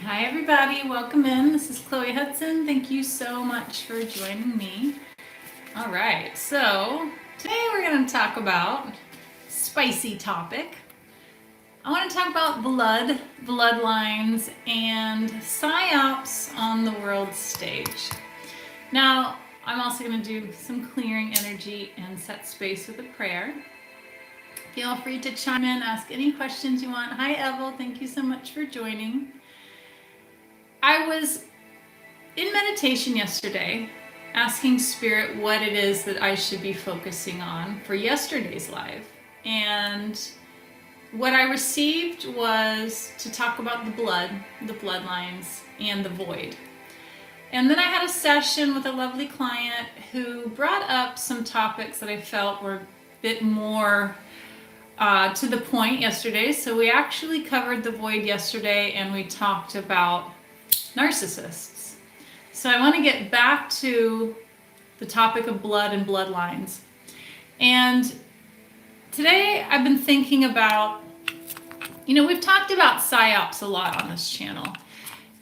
Hi everybody, welcome in. This is Chloe Hudson. Thank you so much for joining me. All right, so today we're going to talk about spicy topic. I want to talk about bloodlines, and Psyops on the world stage. Now, I'm also going to do some clearing energy and set space with a prayer. Feel free to chime in, ask any questions you want. Hi Evel, thank you so much for joining. I was in meditation yesterday, asking Spirit what it is that I should be focusing on for yesterday's live. And what I received was to talk about the bloodlines, and the void. And then I had a session with a lovely client who brought up some topics that I felt were a bit more to the point yesterday. So we actually covered the void yesterday, and we talked about narcissists. So I want to get back to the topic of blood and bloodlines. And today I've been thinking about, we've talked about Psyops a lot on this channel.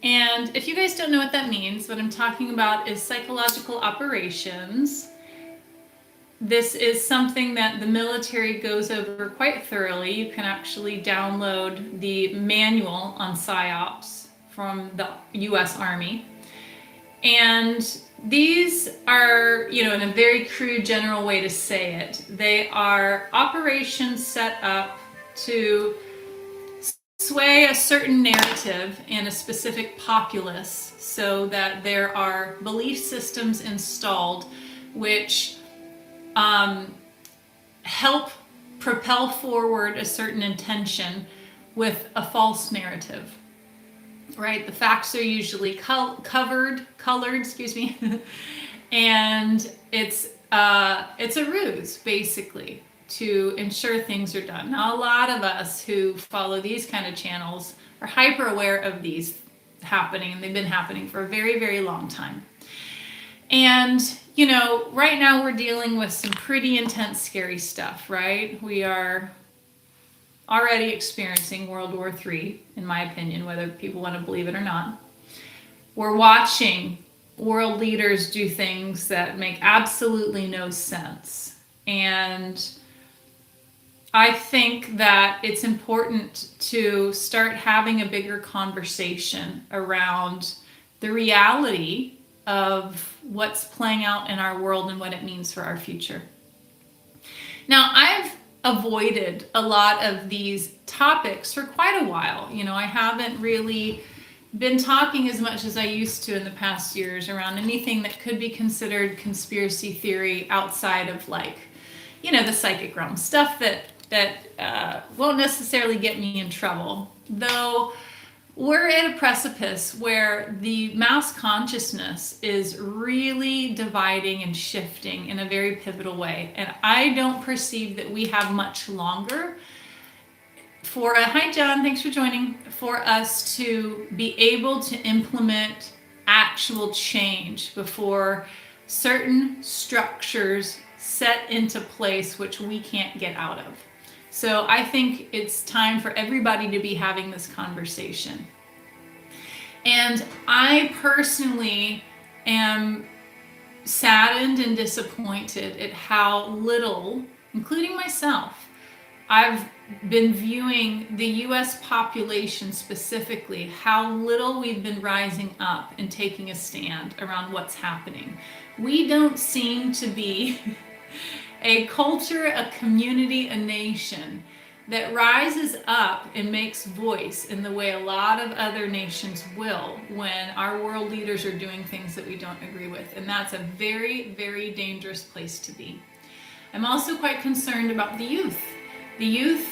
And if you guys don't know what that means, what I'm talking about is psychological operations. This is something that the military goes over quite thoroughly. You can actually download the manual on Psyops from the US Army. And these are, in a very crude general way to say it, they are operations set up to sway a certain narrative in a specific populace so that there are belief systems installed which help propel forward a certain intention with a false narrative. Right, the facts are usually colored, and it's a ruse basically to ensure things are done. Now, a lot of us who follow these kind of channels are hyper aware of these happening, and they've been happening for a very, very long time. And right now we're dealing with some pretty intense, scary stuff. Right, we are already experiencing World War III, in my opinion, whether people want to believe it or not. We're watching world leaders do things that make absolutely no sense. And I think that it's important to start having a bigger conversation around the reality of what's playing out in our world and what it means for our future. Now, I've avoided a lot of these topics for quite a while. I haven't really been talking as much as I used to in the past years around anything that could be considered conspiracy theory outside of the psychic realm, stuff that won't necessarily get me in trouble. Though we're at a precipice where the mass consciousness is really dividing and shifting in a very pivotal way. And I don't perceive that we have much longer hi John, thanks for joining, for us to be able to implement actual change before certain structures set into place which we can't get out of. So I think it's time for everybody to be having this conversation. And I personally am saddened and disappointed at how little, including myself, I've been viewing the US population specifically, how little we've been rising up and taking a stand around what's happening. We don't seem to be a culture, a community, a nation that rises up and makes voice in the way a lot of other nations will when our world leaders are doing things that we don't agree with. And that's a very, very dangerous place to be. I'm also quite concerned about the youth. The youth,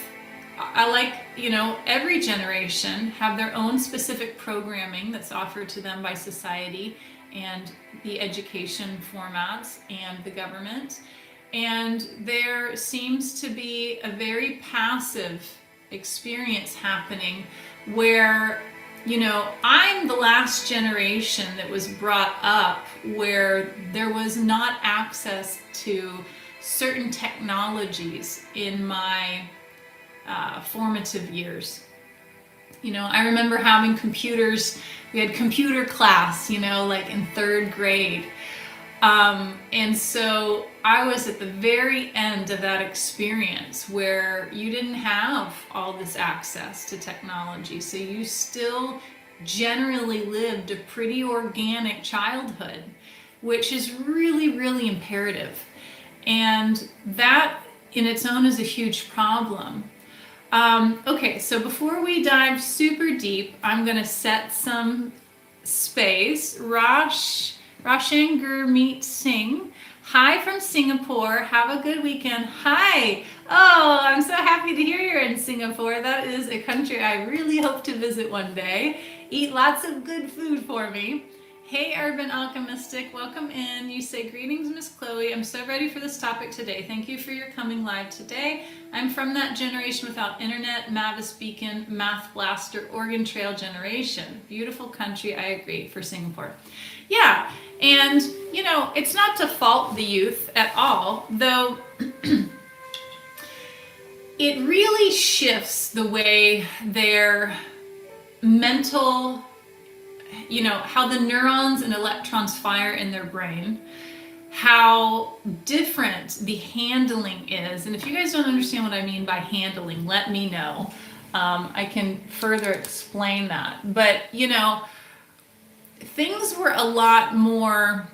every generation have their own specific programming that's offered to them by society and the education formats and the government. And there seems to be a very passive experience happening where, I'm the last generation that was brought up where there was not access to certain technologies in my formative years. I remember having computers. We had computer class, like in 3rd grade. And so I was at the very end of that experience where you didn't have all this access to technology. So you still generally lived a pretty organic childhood, which is really, really imperative. And that in its own is a huge problem. Okay, so before we dive super deep, I'm going to set some space. Roshan Gurmeet Singh. Hi from Singapore. Have a good weekend. Hi. Oh, I'm so happy to hear you're in Singapore. That is a country I really hope to visit one day. Eat lots of good food for me. Hey, Urban Alchemistic, welcome in. You say, greetings, Miss Chloe. I'm so ready for this topic today. Thank you for your coming live today. I'm from that generation without internet, Mavis Beacon, Math Blaster, Oregon Trail generation. Beautiful country, I agree, for Singapore. Yeah, and, it's not to fault the youth at all, though it really shifts the way their mental, how the neurons and electrons fire in their brain, how different the handling is. And if you guys don't understand what I mean by handling, let me know. I can further explain that. But, things were a lot more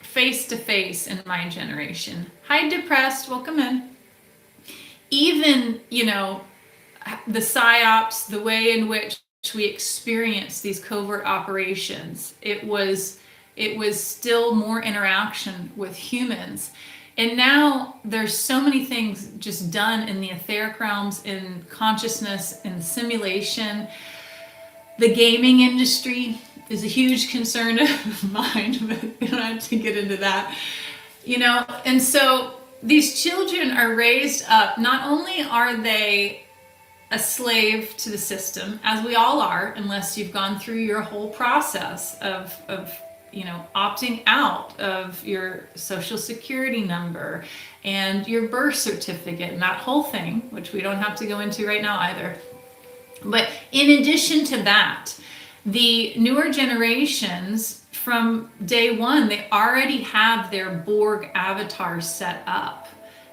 face-to-face in my generation. Hi, Depressed, welcome in. Even, the Psyops, the way in which we experienced these covert operations, it was still more interaction with humans. And now there's so many things just done in the etheric realms, in consciousness, in simulation. The gaming industry is a huge concern of mine, but we don't have to get into that. And so these children are raised up, not only are they a slave to the system, as we all are, unless you've gone through your whole process of opting out of your social security number and your birth certificate and that whole thing, which we don't have to go into right now either. But in addition to that, the newer generations, from day one, they already have their Borg avatars set up,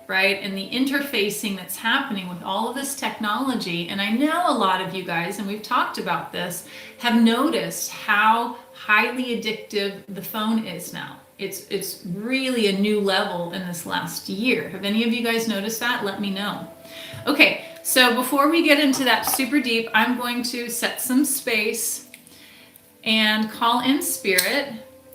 right? And the interfacing that's happening with all of this technology. And I know a lot of you guys, and we've talked about this, have noticed how highly addictive the phone is now. It's really a new level in this last year. Have any of you guys noticed that? Let me know. Okay, so before we get into that super deep, I'm going to set some space and call in Spirit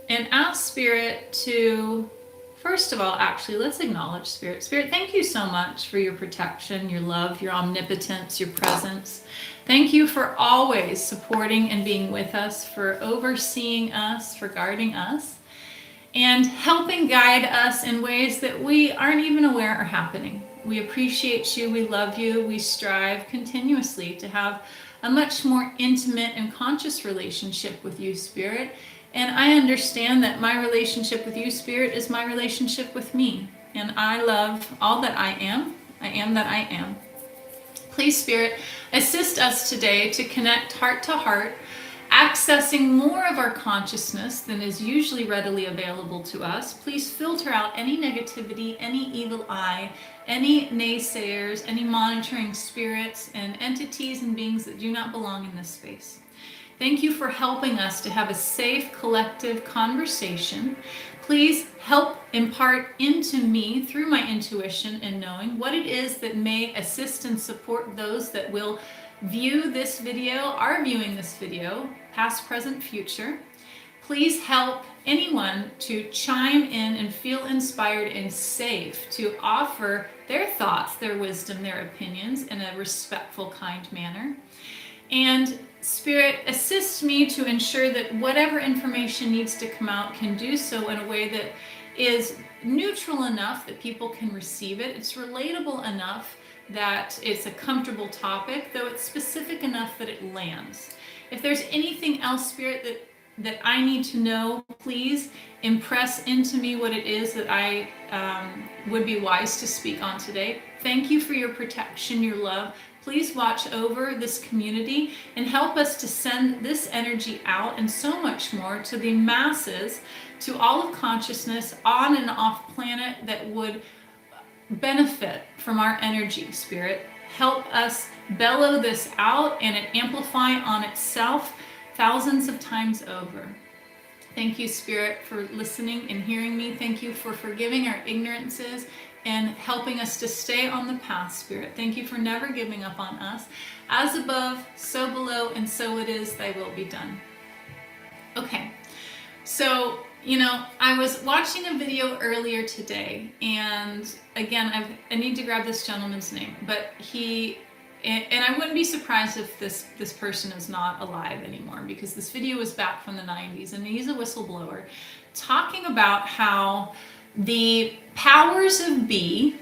and ask Spirit to, first of all, actually, let's acknowledge Spirit. Spirit, thank you so much for your protection, your love, your omnipotence, your presence. Thank you for always supporting and being with us, for overseeing us, for guarding us, and helping guide us in ways that we aren't even aware are happening. We appreciate you, we love you, we strive continuously to have a much more intimate and conscious relationship with you, Spirit. And I understand that my relationship with you, Spirit, is my relationship with me. And I love all that I am. I am that I am. Please, Spirit, assist us today to connect heart to heart, accessing more of our consciousness than is usually readily available to us. Please filter out any negativity, any evil eye, any naysayers, any monitoring spirits and entities and beings that do not belong in this space. Thank you for helping us to have a safe, collective conversation. Please help impart into me, through my intuition and knowing, what it is that may assist and support those that will view this video, are viewing this video, past, present, future. Please help anyone to chime in and feel inspired and safe to offer their thoughts, their wisdom, their opinions in a respectful, kind manner. And Spirit, assist me to ensure that whatever information needs to come out can do so in a way that is neutral enough that people can receive it. It's relatable enough that it's a comfortable topic, though it's specific enough that it lands. If there's anything else, Spirit, that I need to know, please impress into me what it is that I would be wise to speak on today. Thank you for your protection, your love. please watch over this community and help us to send this energy out and so much more to the masses, to all of consciousness on and off planet that would benefit from our energy, Spirit. Help us bellow this out and it amplify on itself thousands of times over. Thank you, Spirit, for listening and hearing me. Thank you for forgiving our ignorances and helping us to stay on the path, Spirit. Thank you for never giving up on us. As above, so below, and so it is, thy will be done. Okay, so, I was watching a video earlier today, and again, I need to grab this gentleman's name, but and I wouldn't be surprised if this person is not alive anymore, because this video was back from the 90s, and he's a whistleblower talking about how the powers of be,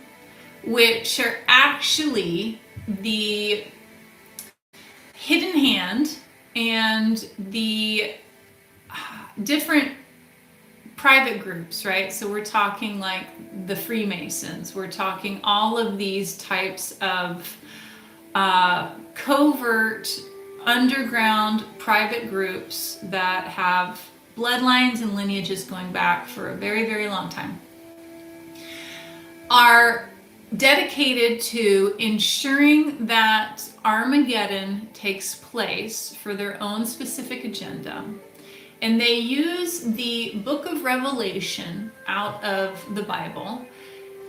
which are actually the hidden hand and the different private groups, right? So we're talking like the Freemasons, we're talking all of these types of covert underground private groups that have bloodlines and lineages going back for a very, very long time, are dedicated to ensuring that Armageddon takes place for their own specific agenda. And they use the book of Revelation out of the Bible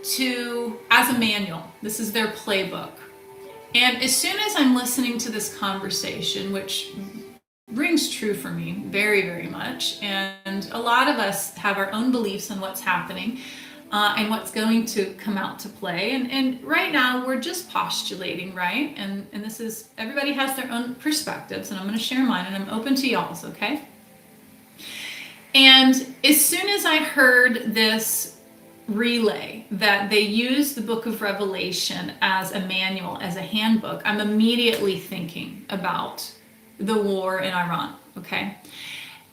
as a manual. This is their playbook. And as soon as I'm listening to this conversation, which rings true for me very, very much, and a lot of us have our own beliefs on what's happening and what's going to come out to play. And right now we're just postulating, right? And this is, everybody has their own perspectives, and I'm going to share mine, and I'm open to y'all's, okay? And as soon as I heard this relay that they use the book of Revelation as a manual, as a handbook, I'm immediately thinking about the war in Iran, okay?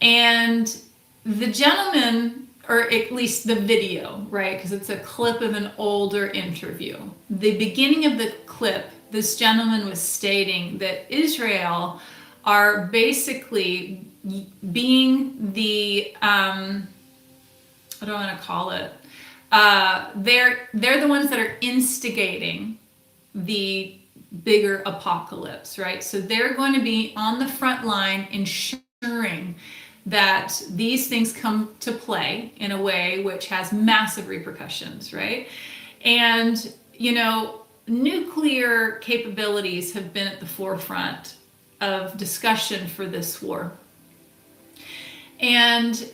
And the gentleman, or at least the video, right, because it's a clip of an older interview. The beginning of the clip, this gentleman was stating that Israel are basically being the, what do I want to call it? They're the ones that are instigating the bigger apocalypse, right? So they're going to be on the front line ensuring that these things come to play in a way which has massive repercussions, right? And, nuclear capabilities have been at the forefront of discussion for this war. And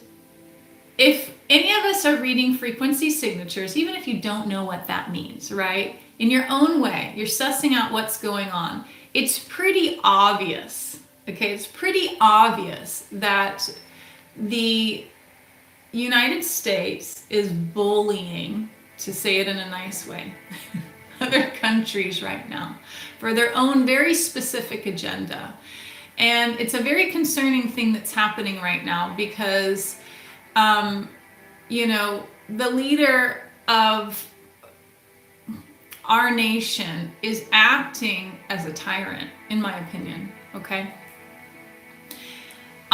if any of us are reading frequency signatures, even if you don't know what that means, right? In your own way, you're sussing out what's going on. It's pretty obvious, okay? It's pretty obvious that the United States is bullying, to say it in a nice way, other countries right now for their own very specific agenda. And it's a very concerning thing that's happening right now because the leader of our nation is acting as a tyrant, in my opinion, okay?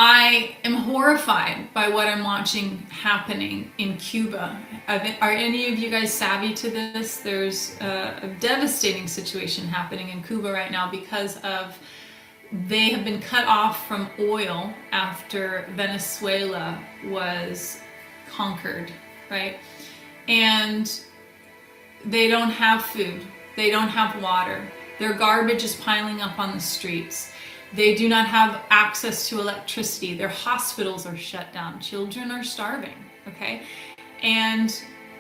I am horrified by what I'm watching happening in Cuba. Are any of you guys savvy to this? There's a devastating situation happening in Cuba right now because of they have been cut off from oil after Venezuela was conquered, right? And they don't have food. They don't have water. Their garbage is piling up on the streets. They do not have access to electricity. Their hospitals are shut down. Children are starving, okay? And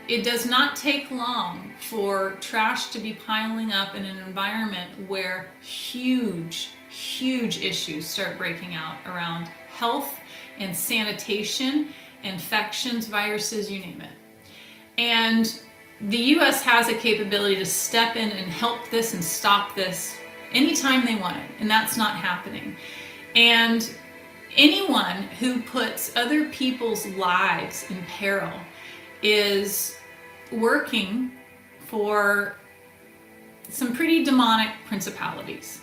it does not take long for trash to be piling up in an environment where huge issues start breaking out around health and sanitation, infections, viruses, you name it. And the US has a capability to step in and help this and stop this anytime they want it, and that's not happening. And anyone who puts other people's lives in peril is working for some pretty demonic principalities.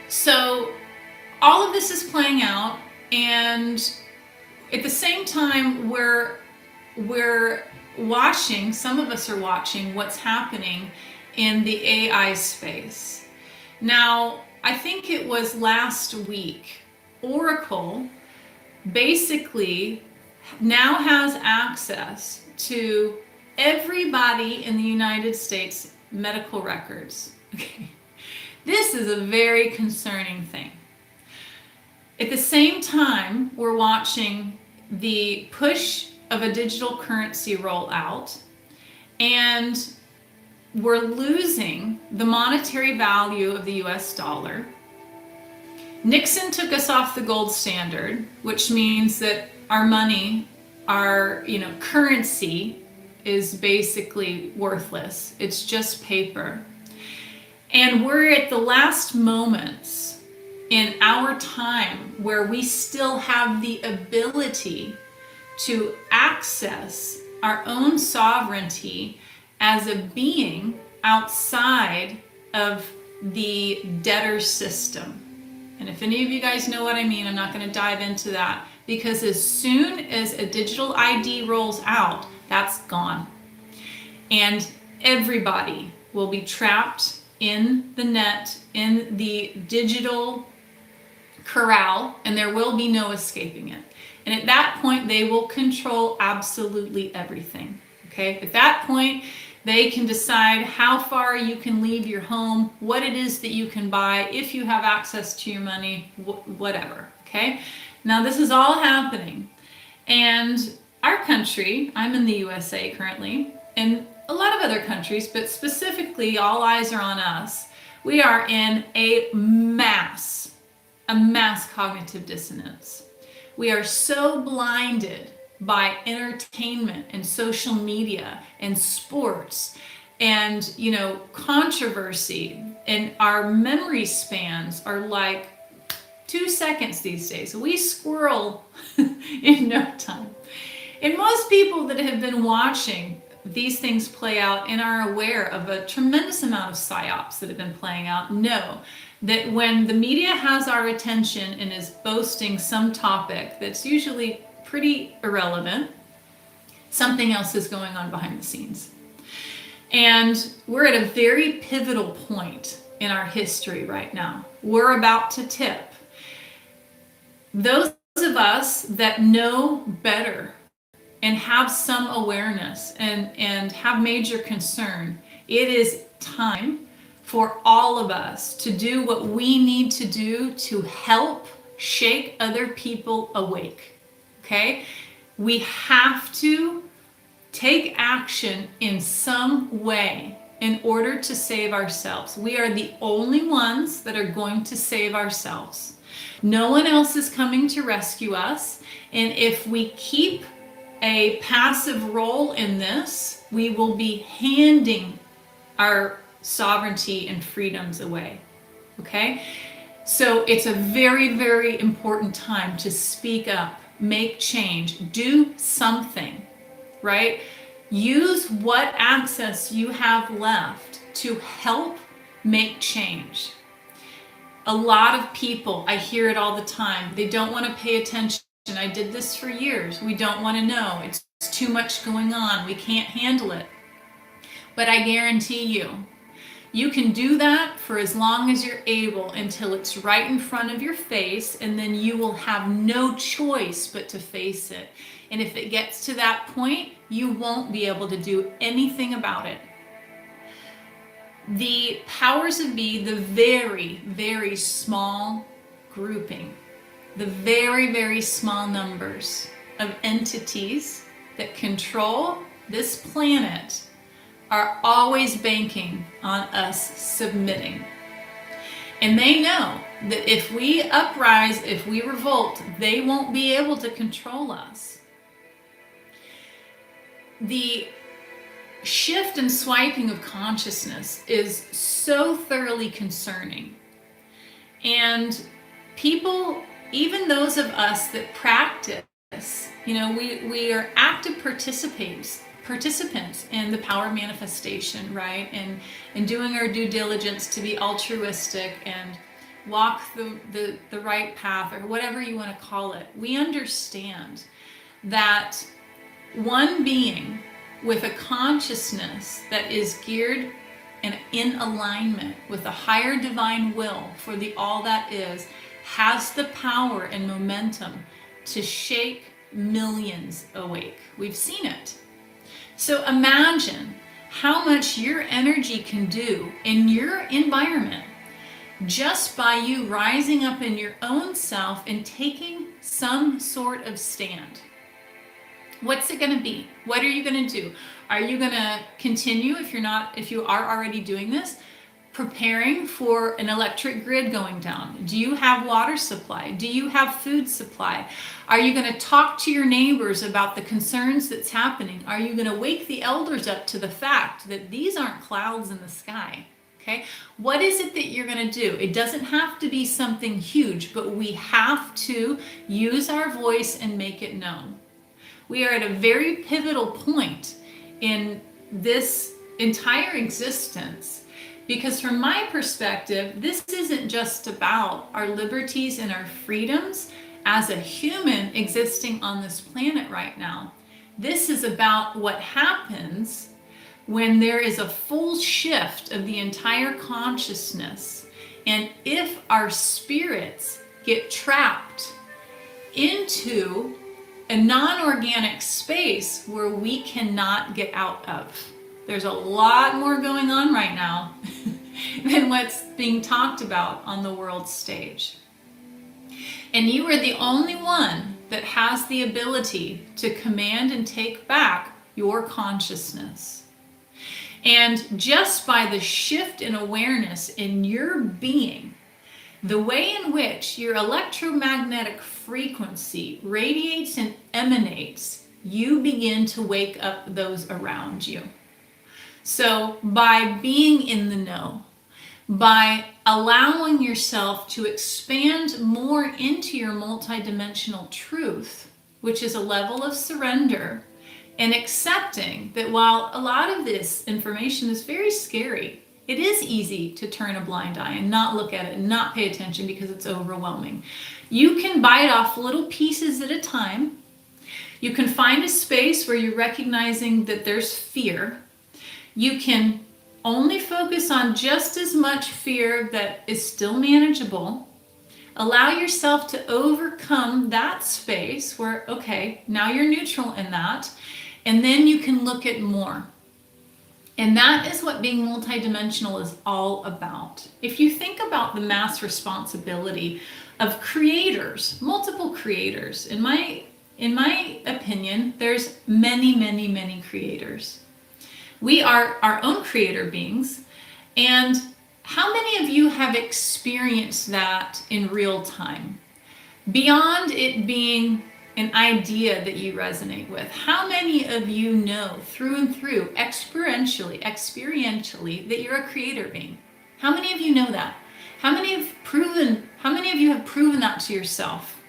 So all of this is playing out, and at the same time we're watching, some of us are watching what's happening in the AI space. Now, I think it was last week, Oracle basically now has access to everybody in the United States medical records. Okay. This is a very concerning thing. At the same time, we're watching the push of a digital currency roll out, and we're losing the monetary value of the US dollar. Nixon took us off the gold standard, which means that our money, our currency is basically worthless. It's just paper. And we're at the last moments in our time where we still have the ability to access our own sovereignty as a being outside of the debtor system. And if any of you guys know what I mean, I'm not going to dive into that, because as soon as a digital ID rolls out, that's gone. And everybody will be trapped in the net, in the digital corral, and there will be no escaping it. And at that point, they will control absolutely everything. Okay? At that point, they can decide how far you can leave your home, what it is that you can buy, if you have access to your money, whatever. Okay? Now, this is all happening. And our country, I'm in the USA currently, and a lot of other countries, but specifically all eyes are on us. We are in a mass cognitive dissonance. We are so blinded by entertainment and social media and sports and controversy, and our memory spans are like 2 seconds these days. We squirrel in no time. And most people that have been watching these things play out and are aware of a tremendous amount of psyops that have been playing out know that when the media has our attention and is boasting some topic that's usually pretty irrelevant, something else is going on behind the scenes. And we're at a very pivotal point in our history right now. We're about to tip. Those of us that know better and have some awareness and have major concern, it is time for all of us to do what we need to do to help shake other people awake. Okay? We have to take action in some way in order to save ourselves. We are the only ones that are going to save ourselves. No one else is coming to rescue us. And if we keep a passive role in this, we will be handing our sovereignty and freedoms away. Okay? So it's a very, very important time to speak up, make change, do something, right? Use what access you have left to help make change. A lot of people, I hear it all the time, they don't want to pay attention. I did this for years. We don't want to know. It's too much going on. We can't handle it. But I guarantee you, you can do that for as long as you're able until it's right in front of your face, and then you will have no choice but to face it. And if it gets to that point, you won't be able to do anything about it. The powers that be, the very, very small grouping, the very, very small numbers of entities that control this planet are always banking on us submitting. And they know that if we uprise, if we revolt, they won't be able to control us. The shift and swiping of consciousness is so thoroughly concerning. And people, even those of us that practice, we are active participants participants in the power manifestation, right? And doing our due diligence to be altruistic and walk the right path, or whatever you want to call it. We understand that one being with a consciousness that is geared and in alignment with a higher divine will for the all that is, has the power and momentum to shake millions awake. We've seen it. So imagine how much your energy can do in your environment just by you rising up in your own self and taking some sort of stand. What's it going to be? What are you going to do? Are you going to continue, if you are already doing this, preparing for an electric grid going down? Do you have water supply? Do you have food supply? Are you going to talk to your neighbors about the concerns that's happening? Are you going to wake the elders up to the fact that these aren't clouds in the sky? Okay, what is it that you're going to do? It doesn't have to be something huge, but we have to use our voice and make it known. We are at a very pivotal point in this entire existence, because from my perspective, this isn't just about our liberties and our freedoms as a human existing on this planet right now. This is about what happens when there is a full shift of the entire consciousness, and if our spirits get trapped into a non-organic space where we cannot get out of. There's a lot more going on right now than what's being talked about on the world stage. And you are the only one that has the ability to command and take back your consciousness. And just by the shift in awareness in your being, the way in which your electromagnetic frequency radiates and emanates, you begin to wake up those around you. So by being in the know, by allowing yourself to expand more into your multidimensional truth, which is a level of surrender, and accepting that while a lot of this information is very scary, it is easy to turn a blind eye and not look at it and not pay attention because it's overwhelming. You can bite off little pieces at a time. You can find a space where you're recognizing that there's fear. You can only focus on just as much fear that is still manageable. Allow yourself to overcome that space where, okay, now you're neutral in that, and then you can look at more. And that is what being multidimensional is all about. If you think about the mass responsibility of creators, multiple creators, in my opinion, there's many creators. We are our own creator beings. And how many of you have experienced that in real time? Beyond it being an idea that you resonate with, how many of you know through and through, experientially, that you're a creator being? How many of you know that? How many of you have proven that to yourself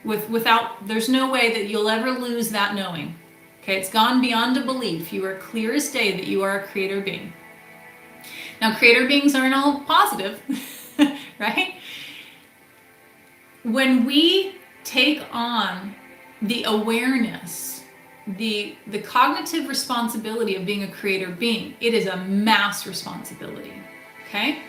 without, there's no way that you'll ever lose that knowing. Okay, it's gone beyond a belief. You are clear as day that you are a creator being. Now, creator beings aren't all positive, right? When we take on the awareness, the cognitive responsibility of being a creator being, it is a mass responsibility, okay?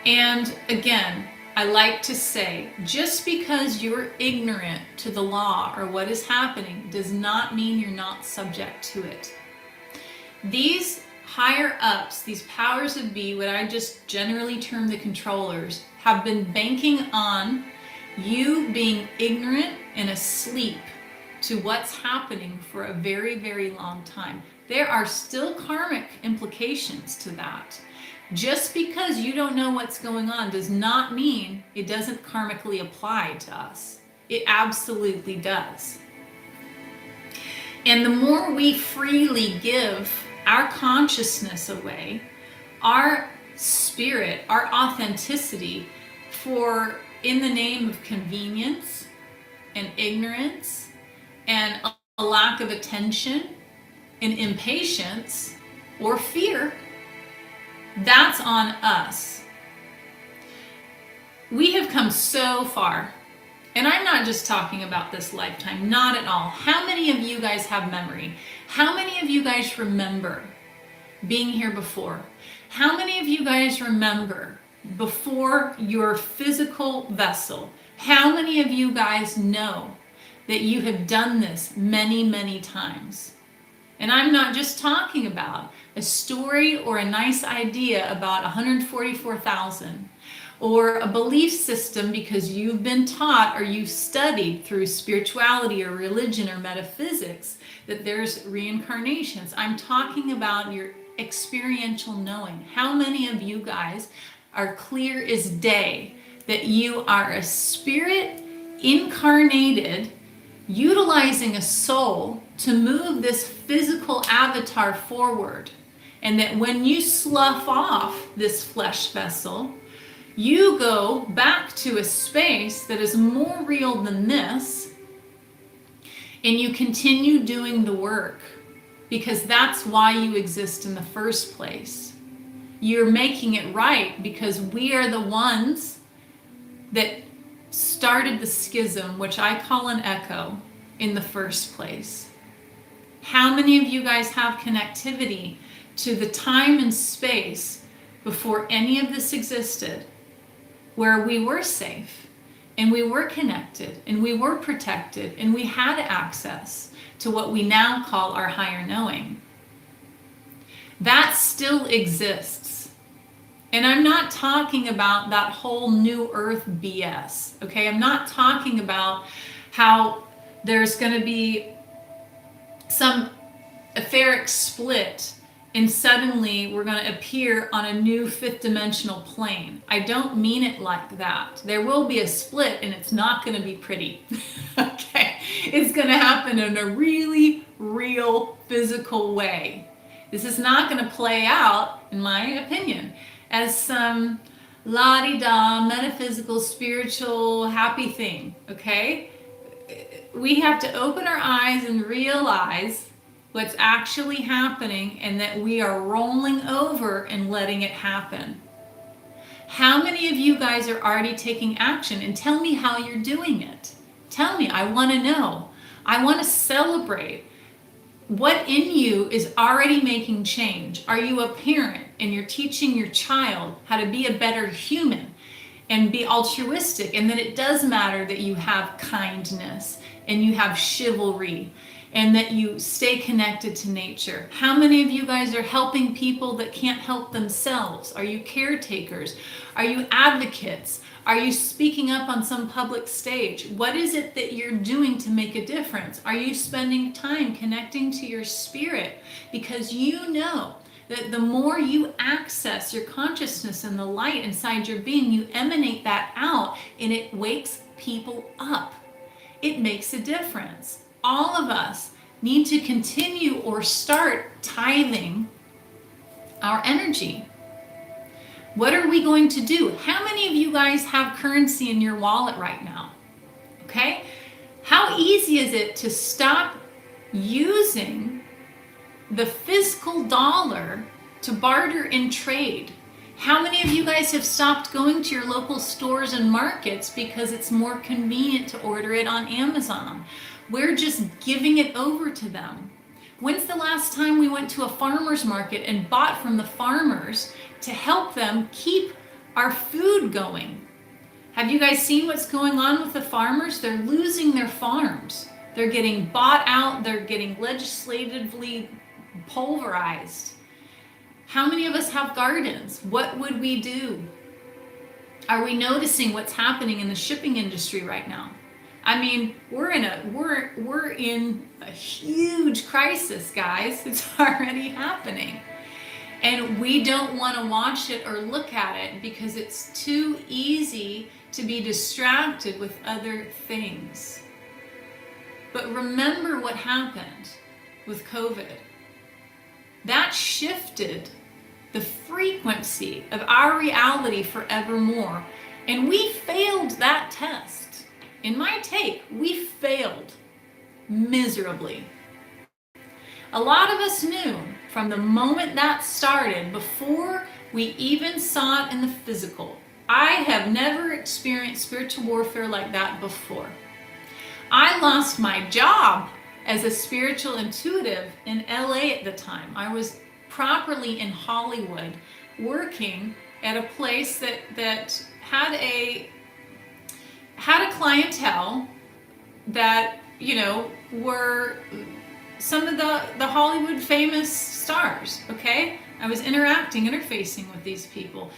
And again, I like to say, just because you're ignorant to the law or what is happening does not mean you're not subject to it. These higher ups, these powers of be, what I just generally term the controllers, have been banking on you being ignorant and asleep to what's happening for a very long time. There are still karmic implications to that. Just because you don't know what's going on does not mean it doesn't karmically apply to us. It absolutely does. And the more we freely give our consciousness away, our spirit, our authenticity, for in the name of convenience and ignorance and a lack of attention in impatience or fear, that's on us. We have come so far. And I'm not just talking about this lifetime, not at all. How many of you guys have memory? How many of you guys remember being here before? How many of you guys remember before your physical vessel? How many of you guys know that you have done this many, many times? And I'm not just talking about a story or a nice idea about 144,000. Or a belief system because you've been taught or you've studied through spirituality or religion or metaphysics that there's reincarnations. I'm talking about your experiential knowing. How many of you guys are clear as day that you are a spirit incarnated, utilizing a soul to move this physical avatar forward? And that when you slough off this flesh vessel, you go back to a space that is more real than this, and you continue doing the work, because that's why you exist in the first place. You're making it right because we are the ones that started the schism, which I call an echo, in the first place. How many of you guys have connectivity to the time and space before any of this existed, where we were safe and we were connected and we were protected and we had access to what we now call our higher knowing? That still exists. And I'm not talking about that whole new earth BS, okay? I'm not talking about how there's going to be some etheric split and suddenly we're going to appear on a new fifth dimensional plane. I don't mean it like that. There will be a split and it's not going to be pretty. Okay? It's going to happen in a really real physical way. This is not going to play out, in my opinion, as some la-di-da metaphysical, spiritual, happy thing. Okay? We have to open our eyes and realize what's actually happening and that we are rolling over and letting it happen. How many of you guys are already taking action? And tell me how you're doing it. Tell me, I want to know. I want to celebrate what in you is already making change. Are you a parent and you're teaching your child how to be a better human and be altruistic, and that it does matter that you have kindness and you have chivalry and that you stay connected to nature? How many of you guys are helping people that can't help themselves? Are you caretakers? Are you advocates? Are you speaking up on some public stage? What is it that you're doing to make a difference? Are you spending time connecting to your spirit? Because you know that the more you access your consciousness and the light inside your being, you emanate that out and it wakes people up. It makes a difference. All of us need to continue or start tithing our energy. What are we going to do? How many of you guys have currency in your wallet right now? Okay? How easy is it to stop using the physical dollar to barter and trade? How many of you guys have stopped going to your local stores and markets because it's more convenient to order it on Amazon? We're just giving it over to them. When's the last time we went to a farmer's market and bought from the farmers to help them keep our food going? Have you guys seen what's going on with the farmers? They're losing their farms. They're getting bought out. They're getting legislatively pulverized. How many of us have gardens? What would we do? Are we noticing what's happening in the shipping industry right now? I mean, we're in a huge crisis, guys. It's already happening. And we don't want to watch it or look at it because it's too easy to be distracted with other things. But remember what happened with COVID. That shifted the frequency of our reality forevermore. And we failed that test. In my take, we failed miserably. A lot of us knew from the moment that started, before we even saw it in the physical. I have never experienced spiritual warfare like that before. I lost my job as a spiritual intuitive in LA at the time. I was properly in Hollywood working at a place that had a clientele that, you know, were some of the Hollywood famous stars, okay? I was interfacing with these people.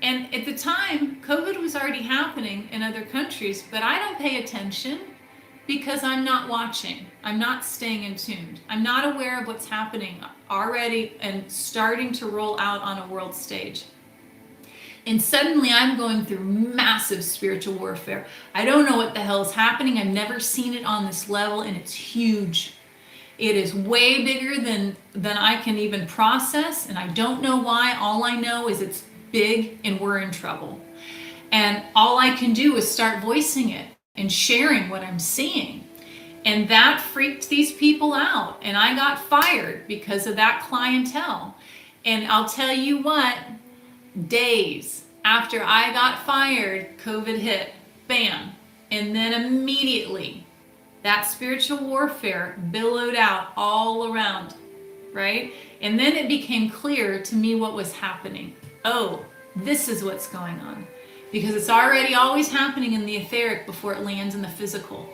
And at the time, COVID was already happening in other countries, but I don't pay attention because I'm not watching. I'm not staying in tune. I'm not aware of what's happening already and starting to roll out on a world stage. And suddenly I'm going through massive spiritual warfare. I don't know what the hell is happening. I've never seen it on this level, and it's huge. It is way bigger than I can even process, and I don't know why. All I know is it's big and we're in trouble. And all I can do is start voicing it and sharing what I'm seeing. And that freaked these people out. And I got fired because of that clientele. And I'll tell you what, days after I got fired, COVID hit. Bam. And then immediately, that spiritual warfare billowed out all around, right? And then it became clear to me what was happening. Oh, this is what's going on. Because it's already always happening in the etheric before it lands in the physical.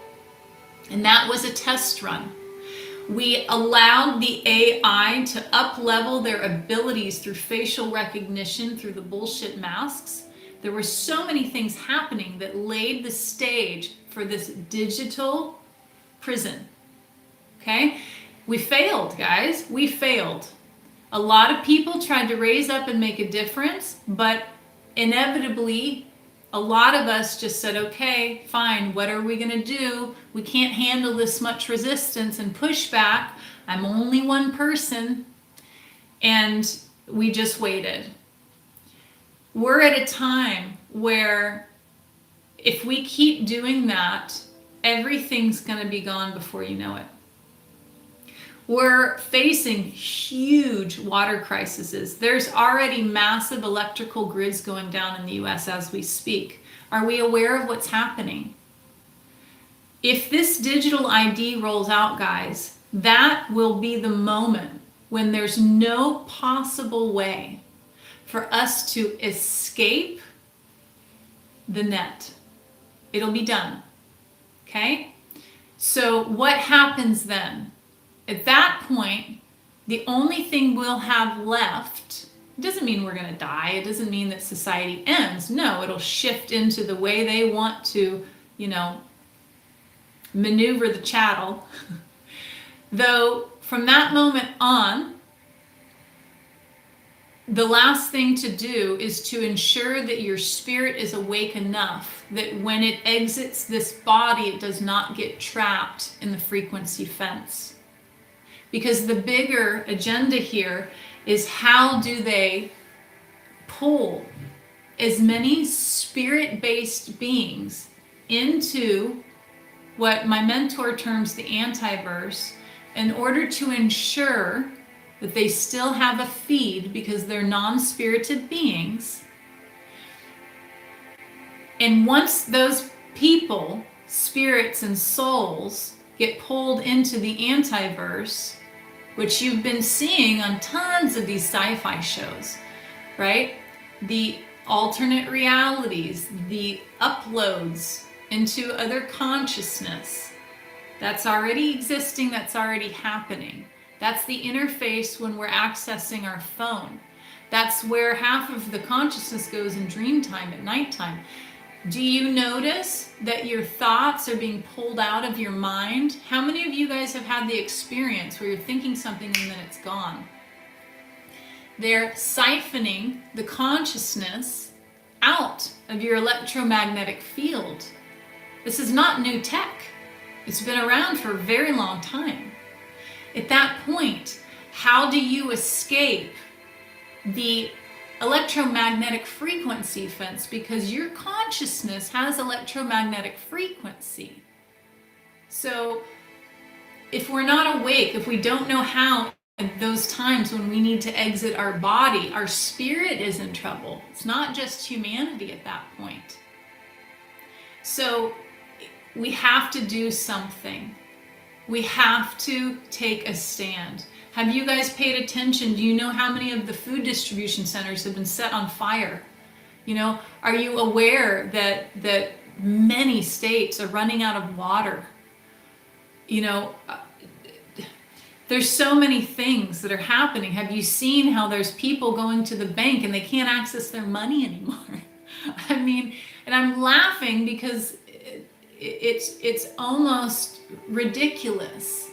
And that was a test run. We allowed the AI to up-level their abilities through facial recognition, through the bullshit masks. There were so many things happening that laid the stage for this digital prison. Okay? We failed, guys. We failed. A lot of people tried to raise up and make a difference, but inevitably, a lot of us just said, okay, fine, what are we going to do? We can't handle this much resistance and pushback. I'm only one person. And we just waited. We're at a time where if we keep doing that, everything's going to be gone before you know it. We're facing huge water crises. There's already massive electrical grids going down in the US as we speak. Are we aware of what's happening? If this digital ID rolls out, guys, that will be the moment when there's no possible way for us to escape the net. It'll be done. Okay? So what happens then? At that point, the only thing we'll have left, it doesn't mean we're going to die. It doesn't mean that society ends. No, it'll shift into the way they want to, maneuver the chattel. Though from that moment on, the last thing to do is to ensure that your spirit is awake enough that when it exits this body, it does not get trapped in the frequency fence. Because the bigger agenda here is how do they pull as many spirit-based beings into what my mentor terms the antiverse in order to ensure that they still have a feed because they're non-spirited beings. And once those people, spirits and souls, get pulled into the antiverse, which you've been seeing on tons of these sci-fi shows, right? The alternate realities, the uploads into other consciousness. That's already existing, that's already happening. That's the interface when we're accessing our phone. That's where half of the consciousness goes in dream time at nighttime. Do you notice that your thoughts are being pulled out of your mind? How many of you guys have had the experience where you're thinking something and then it's gone? They're siphoning the consciousness out of your electromagnetic field. This is not new tech. It's been around for a very long time. At that point, how do you escape the electromagnetic frequency fence? Because your consciousness has electromagnetic frequency. So if we're not awake, if we don't know how at those times when we need to exit our body, our spirit is in trouble. It's not just humanity at that point. So we have to do something. We have to take a stand. Have you guys paid attention? Do you know how many of the food distribution centers have been set on fire? You know, are you aware that many states are running out of water? You know, there's so many things that are happening. Have you seen how there's people going to the bank and they can't access their money anymore? I mean, and I'm laughing because it's almost ridiculous.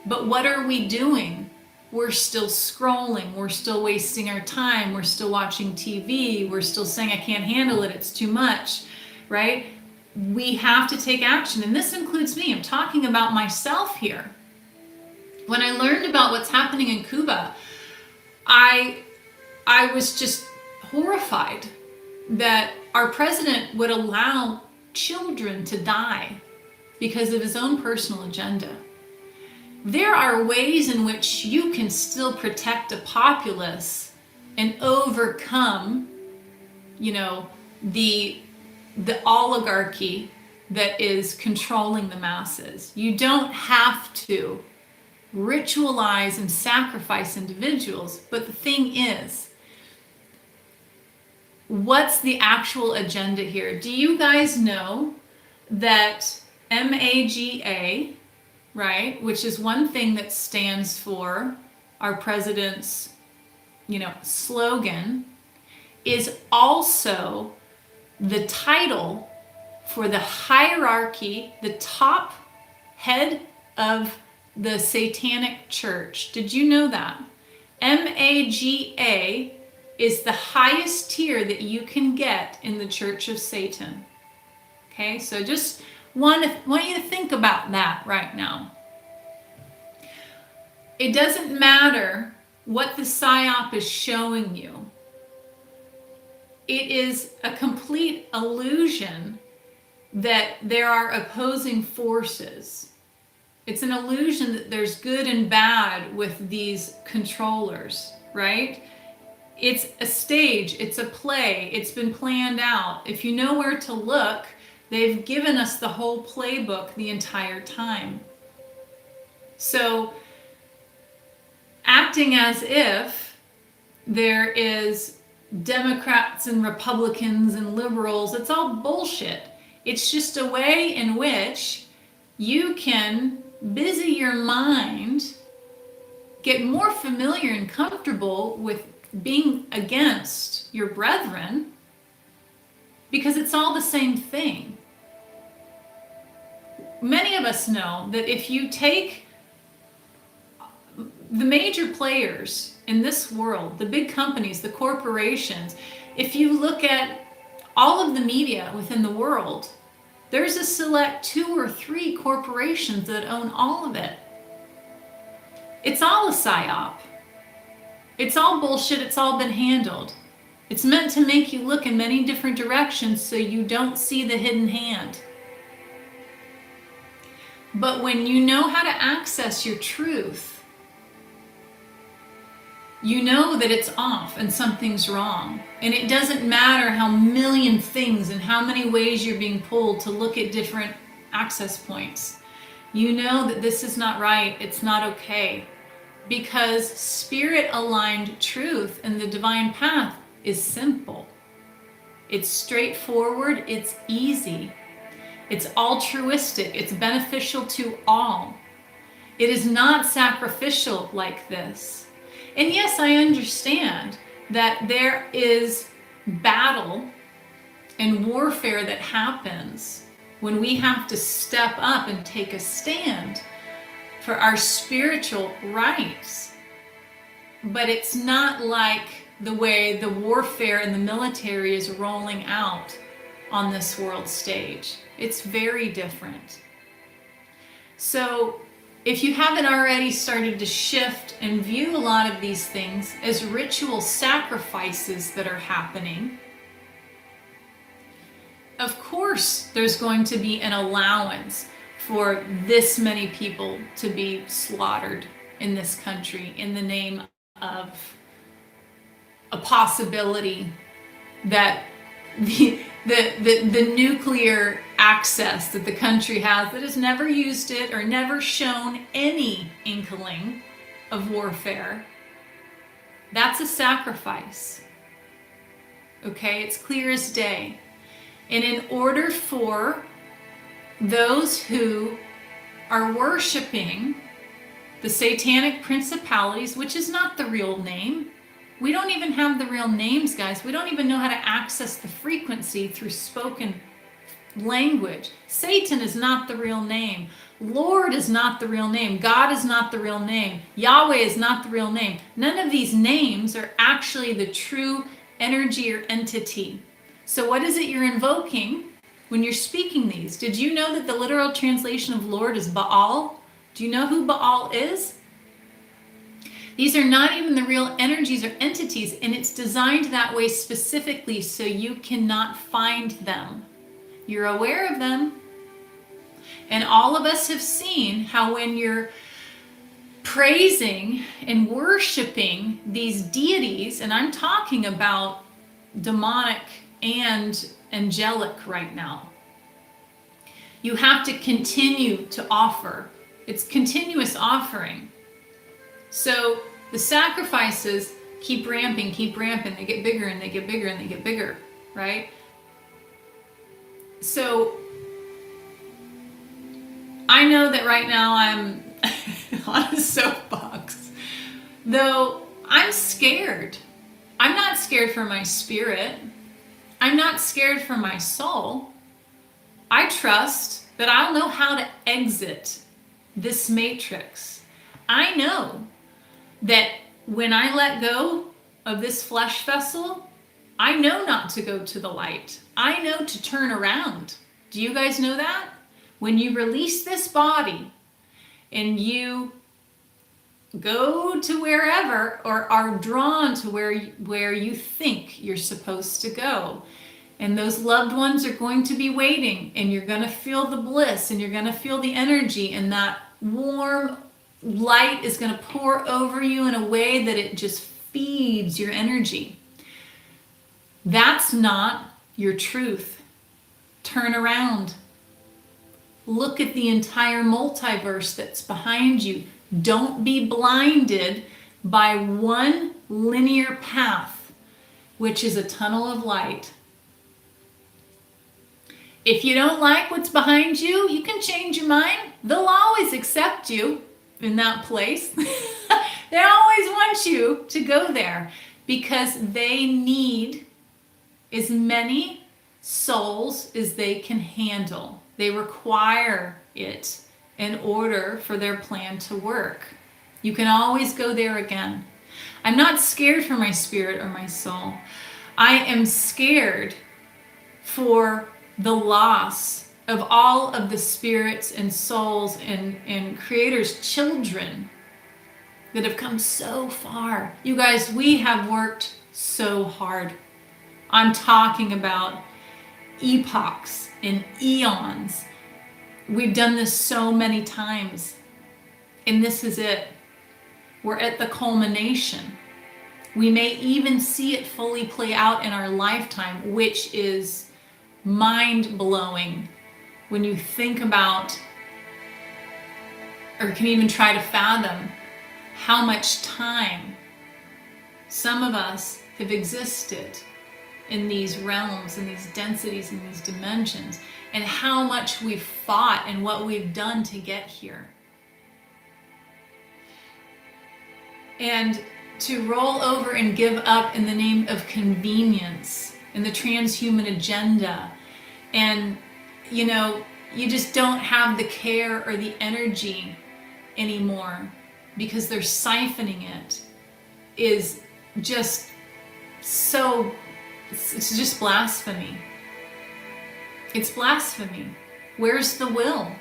But what are we doing? We're still scrolling. We're still wasting our time. We're still watching TV. We're still saying, I can't handle it. It's too much, right? We have to take action. And this includes me. I'm talking about myself here. When I learned about what's happening in Cuba, I was just horrified that our president would allow children to die because of his own personal agenda. There are ways in which you can still protect a populace and overcome, you know, the oligarchy that is controlling the masses. You don't have to ritualize and sacrifice individuals, but the thing is, what's the actual agenda here? Do you guys know that MAGA, right, which is one thing that stands for our president's, you know, slogan, is also the title for the hierarchy, the top head of the Satanic Church. Did you know that? MAGA is the highest tier that you can get in the Church of Satan. Okay, so just want you to think about that right now. It doesn't matter what the psyop is showing you. It is a complete illusion that there are opposing forces. It's an illusion that there's good and bad with these controllers, right? It's a stage, it's a play, it's been planned out. If you know where to look, they've given us the whole playbook the entire time. So, acting as if there is Democrats and Republicans and liberals, it's all bullshit. It's just a way in which you can busy your mind, get more familiar and comfortable with being against your brethren, because it's all the same thing. Many of us know that if you take the major players in this world, the big companies, the corporations, if you look at all of the media within the world, there's a select 2 or 3 corporations that own all of it. It's all a psyop. It's all bullshit. It's all been handled. It's meant to make you look in many different directions so you don't see the hidden hand. But when you know how to access your truth, you know that it's off and something's wrong. And it doesn't matter how million things and how many ways you're being pulled to look at different access points. You know that this is not right. It's not okay. Because spirit-aligned truth and the divine path is simple. It's straightforward. It's easy. It's altruistic. It's beneficial to all. It is not sacrificial like this. And yes, I understand that there is battle and warfare that happens when we have to step up and take a stand for our spiritual rights. But it's not like the way the warfare in the military is rolling out on this world stage. It's very different. So if you haven't already started to shift and view a lot of these things as ritual sacrifices that are happening, of course there's going to be an allowance for this many people to be slaughtered in this country in the name of a possibility that the nuclear access that the country has, that has never used it or never shown any inkling of warfare, that's a sacrifice. Okay, it's clear as day. And in order for those who are worshiping the satanic principalities, which is not the real name, we don't even have the real names, guys. We don't even know how to access the frequency through spoken language. Satan is not the real name. Lord is not the real name. God is not the real name. Yahweh is not the real name. None of these names are actually the true energy or entity. So what is it you're invoking when you're speaking these? Did you know that the literal translation of Lord is Baal? Do you know who Baal is? These are not even the real energies or entities, and it's designed that way specifically so you cannot find them. You're aware of them. And all of us have seen how when you're praising and worshiping these deities, and I'm talking about demonic and angelic right now, you have to continue to offer. It's continuous offering. So the sacrifices keep ramping. They get bigger and they get bigger and they get bigger, right? So I know that right now I'm on a soapbox, though I'm scared. I'm not scared for my spirit. I'm not scared for my soul. I trust that I'll know how to exit this matrix. I know that when I let go of this flesh vessel, I know not to go to the light. I know to turn around. Do you guys know that? When you release this body and you go to wherever or are drawn to where you think you're supposed to go, and those loved ones are going to be waiting, and you're going to feel the bliss and you're going to feel the energy, and that warm light is going to pour over you in a way that it just feeds your energy. That's not your truth. Turn around. Look at the entire multiverse that's behind you. Don't be blinded by one linear path, which is a tunnel of light. If you don't like what's behind you, you can change your mind. They'll always accept you in that place. They always want you to go there because they need as many souls as they can handle. They require it in order for their plan to work. You can always go there again. I'm not scared for my spirit or my soul. I am scared for the loss of all of the spirits and souls and creators' children that have come so far. You guys, we have worked so hard. I'm talking about epochs and eons. We've done this so many times, and this is it. We're at the culmination. We may even see it fully play out in our lifetime, which is mind-blowing when you think about, or can even try to fathom, how much time some of us have existed in these realms, in these densities, in these dimensions, and how much we've fought and what we've done to get here. And to roll over and give up in the name of convenience and the transhuman agenda, and you just don't have the care or the energy anymore because they're siphoning it, is just so, it's just blasphemy. It's blasphemy. Where's the will?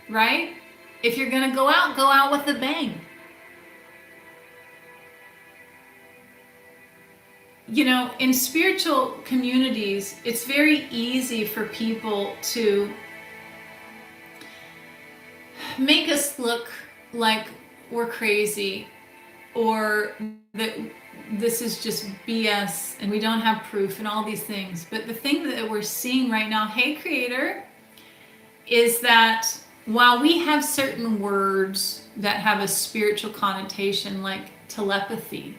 Right? If you're going to go out with a bang. In spiritual communities, it's very easy for people to make us look like we're crazy, or that this is just BS and we don't have proof and all these things. But the thing that we're seeing right now, hey Creator, is that while we have certain words that have a spiritual connotation like telepathy,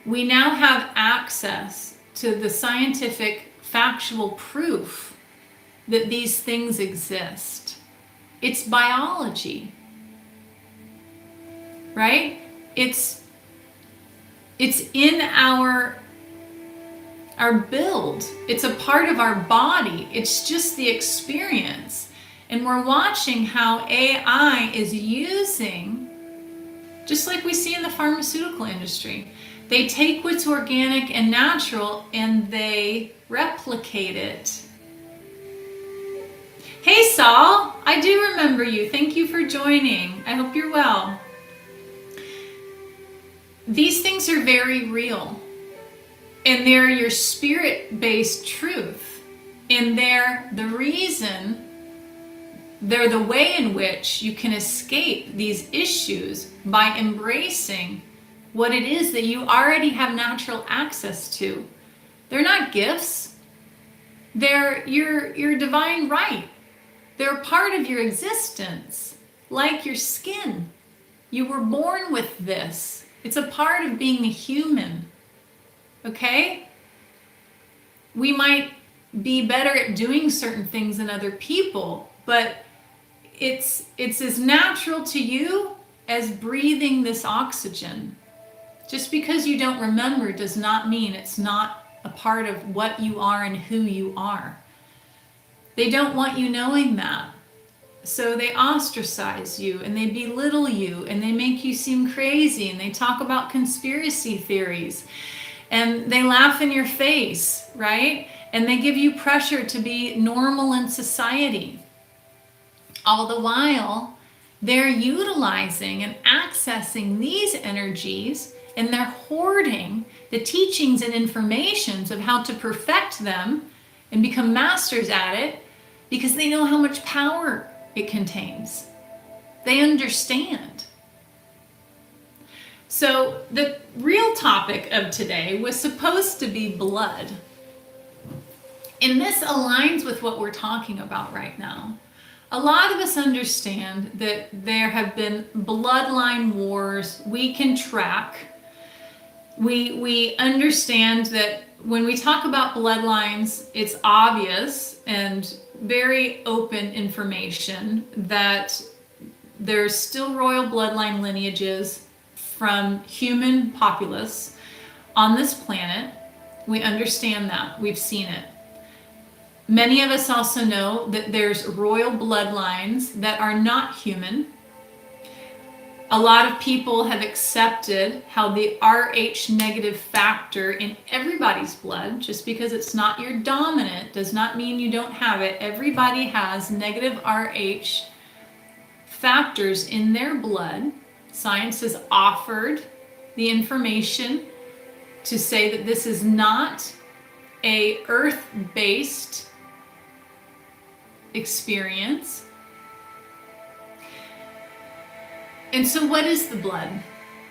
we now have access to the scientific factual proof that these things exist. It's biology, right? It's in our build. It's a part of our body. It's just the experience. And we're watching how AI is using, just like we see in the pharmaceutical industry, they take what's organic and natural and they replicate it. Hey Saul, I do remember you. Thank you for joining. I hope you're well. These things are very real, and they're your spirit-based truth, and they're the reason, they're the way in which you can escape these issues by embracing what it is that you already have natural access to. They're not gifts. They're your divine right. They're part of your existence, like your skin. You were born with this. It's a part of being a human. Okay? We might be better at doing certain things than other people, but it's as natural to you as breathing this oxygen. Just because you don't remember does not mean it's not a part of what you are and who you are. They don't want you knowing that. So they ostracize you and they belittle you and they make you seem crazy and they talk about conspiracy theories and they laugh in your face, right? And they give you pressure to be normal in society. All the while, they're utilizing and accessing these energies, and they're hoarding the teachings and informations of how to perfect them and become masters at it, because they know how much power it contains. They understand. So the real topic of today was supposed to be blood. And this aligns with what we're talking about right now. A lot of us understand that there have been bloodline wars we can track. We understand that when we talk about bloodlines, it's obvious and very open information that there's still royal bloodline lineages from human populace on this planet. We understand that. We've seen it. Many of us also know that there's royal bloodlines that are not human. A lot of people have accepted how the Rh negative factor in everybody's blood, just because it's not your dominant, does not mean you don't have it. Everybody has negative Rh factors in their blood. Science has offered the information to say that this is not a earth-based experience. And so what is the blood,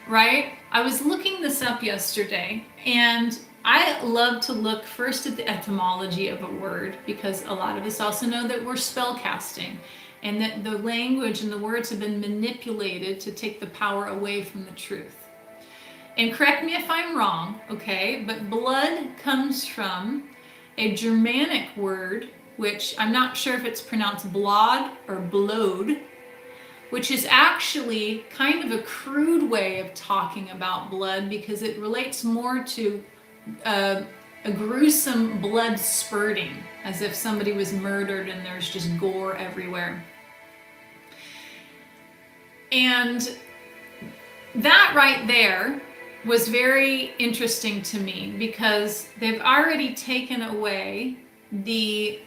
right? I was looking this up yesterday, and I love to look first at the etymology of a word, because a lot of us also know that we're spell casting and that the language and the words have been manipulated to take the power away from the truth. And correct me if I'm wrong, okay? But blood comes from a Germanic word, which I'm not sure if it's pronounced blod or blod, which is actually kind of a crude way of talking about blood, because it relates more to a gruesome blood spurting, as if somebody was murdered and there's just gore everywhere. And that right there was very interesting to me, because they've already taken away the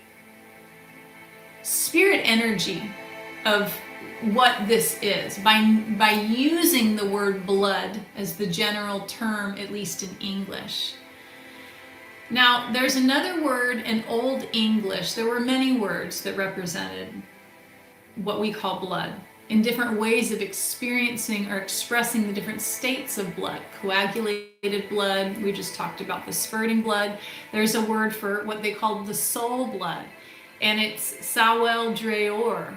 spirit energy of what this is by using the word blood as the general term, at least in English. Now, there's another word in Old English. There were many words that represented what we call blood, in different ways of experiencing or expressing the different states of blood. Coagulated blood, we just talked about the spurting blood. There's a word for what they call the soul blood, and it's Sawel Dreor.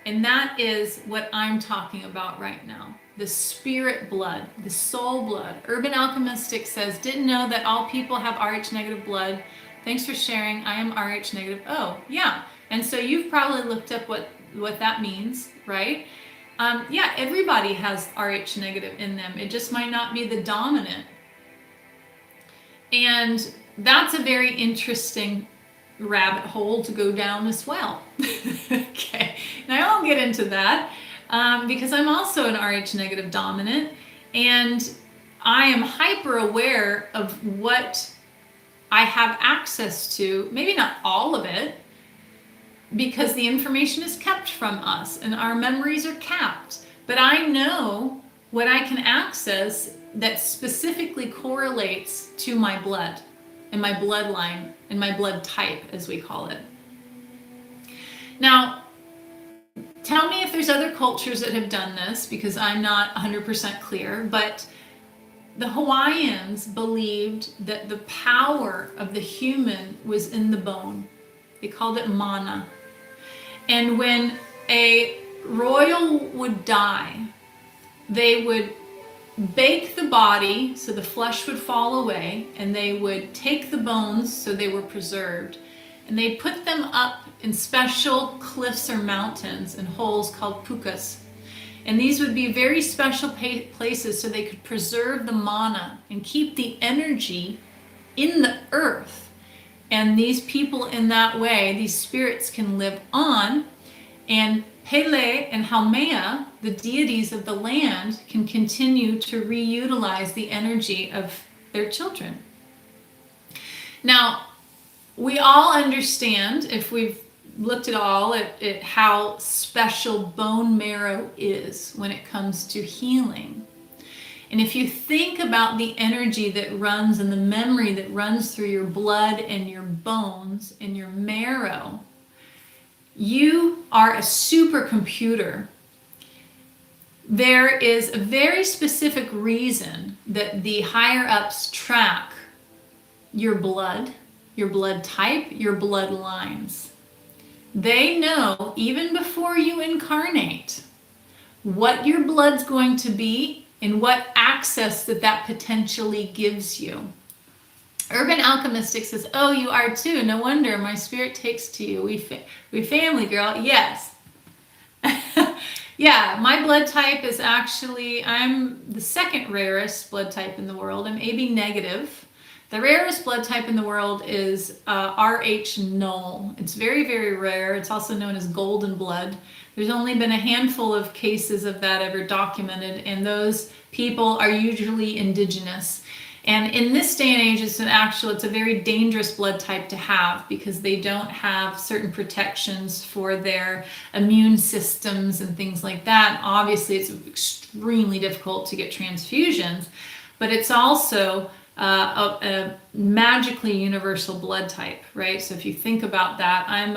And that is what I'm talking about right now. The spirit blood, the soul blood. Urban Alchemistic says, didn't know that all people have Rh negative blood. Thanks for sharing. I am Rh negative. Oh, yeah. And so you've probably looked up what that means, right? Yeah, everybody has Rh negative in them. It just might not be the dominant. And that's a very interesting rabbit hole to go down as well. Okay, and I won't get into that because I'm also an Rh negative dominant, and I am hyper aware of what I have access to. Maybe not all of it, because the information is kept from us and our memories are capped, but I know what I can access that specifically correlates to my blood and my bloodline and my blood type, as we call it. Now, tell me if there's other cultures that have done this, because I'm not 100% clear, but the Hawaiians believed that the power of the human was in the bone. They called it mana. And when a royal would die, they would bake the body so the flesh would fall away, and they would take the bones so they were preserved, and they put them up in special cliffs or mountains and holes called pukas. And these would be very special places so they could preserve the mana and keep the energy in the earth. And these people, in that way, these spirits can live on, and Pele and Haumea, the deities of the land, can continue to reutilize the energy of their children. Now, we all understand, if we've looked at all at how special bone marrow is when it comes to healing. And if you think about the energy that runs and the memory that runs through your blood and your bones and your marrow, you are a supercomputer. There is a very specific reason that the higher ups track your blood type, your bloodlines. They know, even before you incarnate, what your blood's going to be and what access that potentially gives you. Urban Alchemistic says, oh, you are too. No wonder my spirit takes to you. We family, girl. Yes. Yeah, my blood type is actually, I'm the second rarest blood type in the world. I'm AB negative. The rarest blood type in the world is Rh null. It's very, very rare. It's also known as golden blood. There's only been a handful of cases of that ever documented, and those people are usually indigenous. And in this day and age, it's a very dangerous blood type to have, because they don't have certain protections for their immune systems and things like that. Obviously, it's extremely difficult to get transfusions, but it's also a magically universal blood type, right? So if you think about that, I'm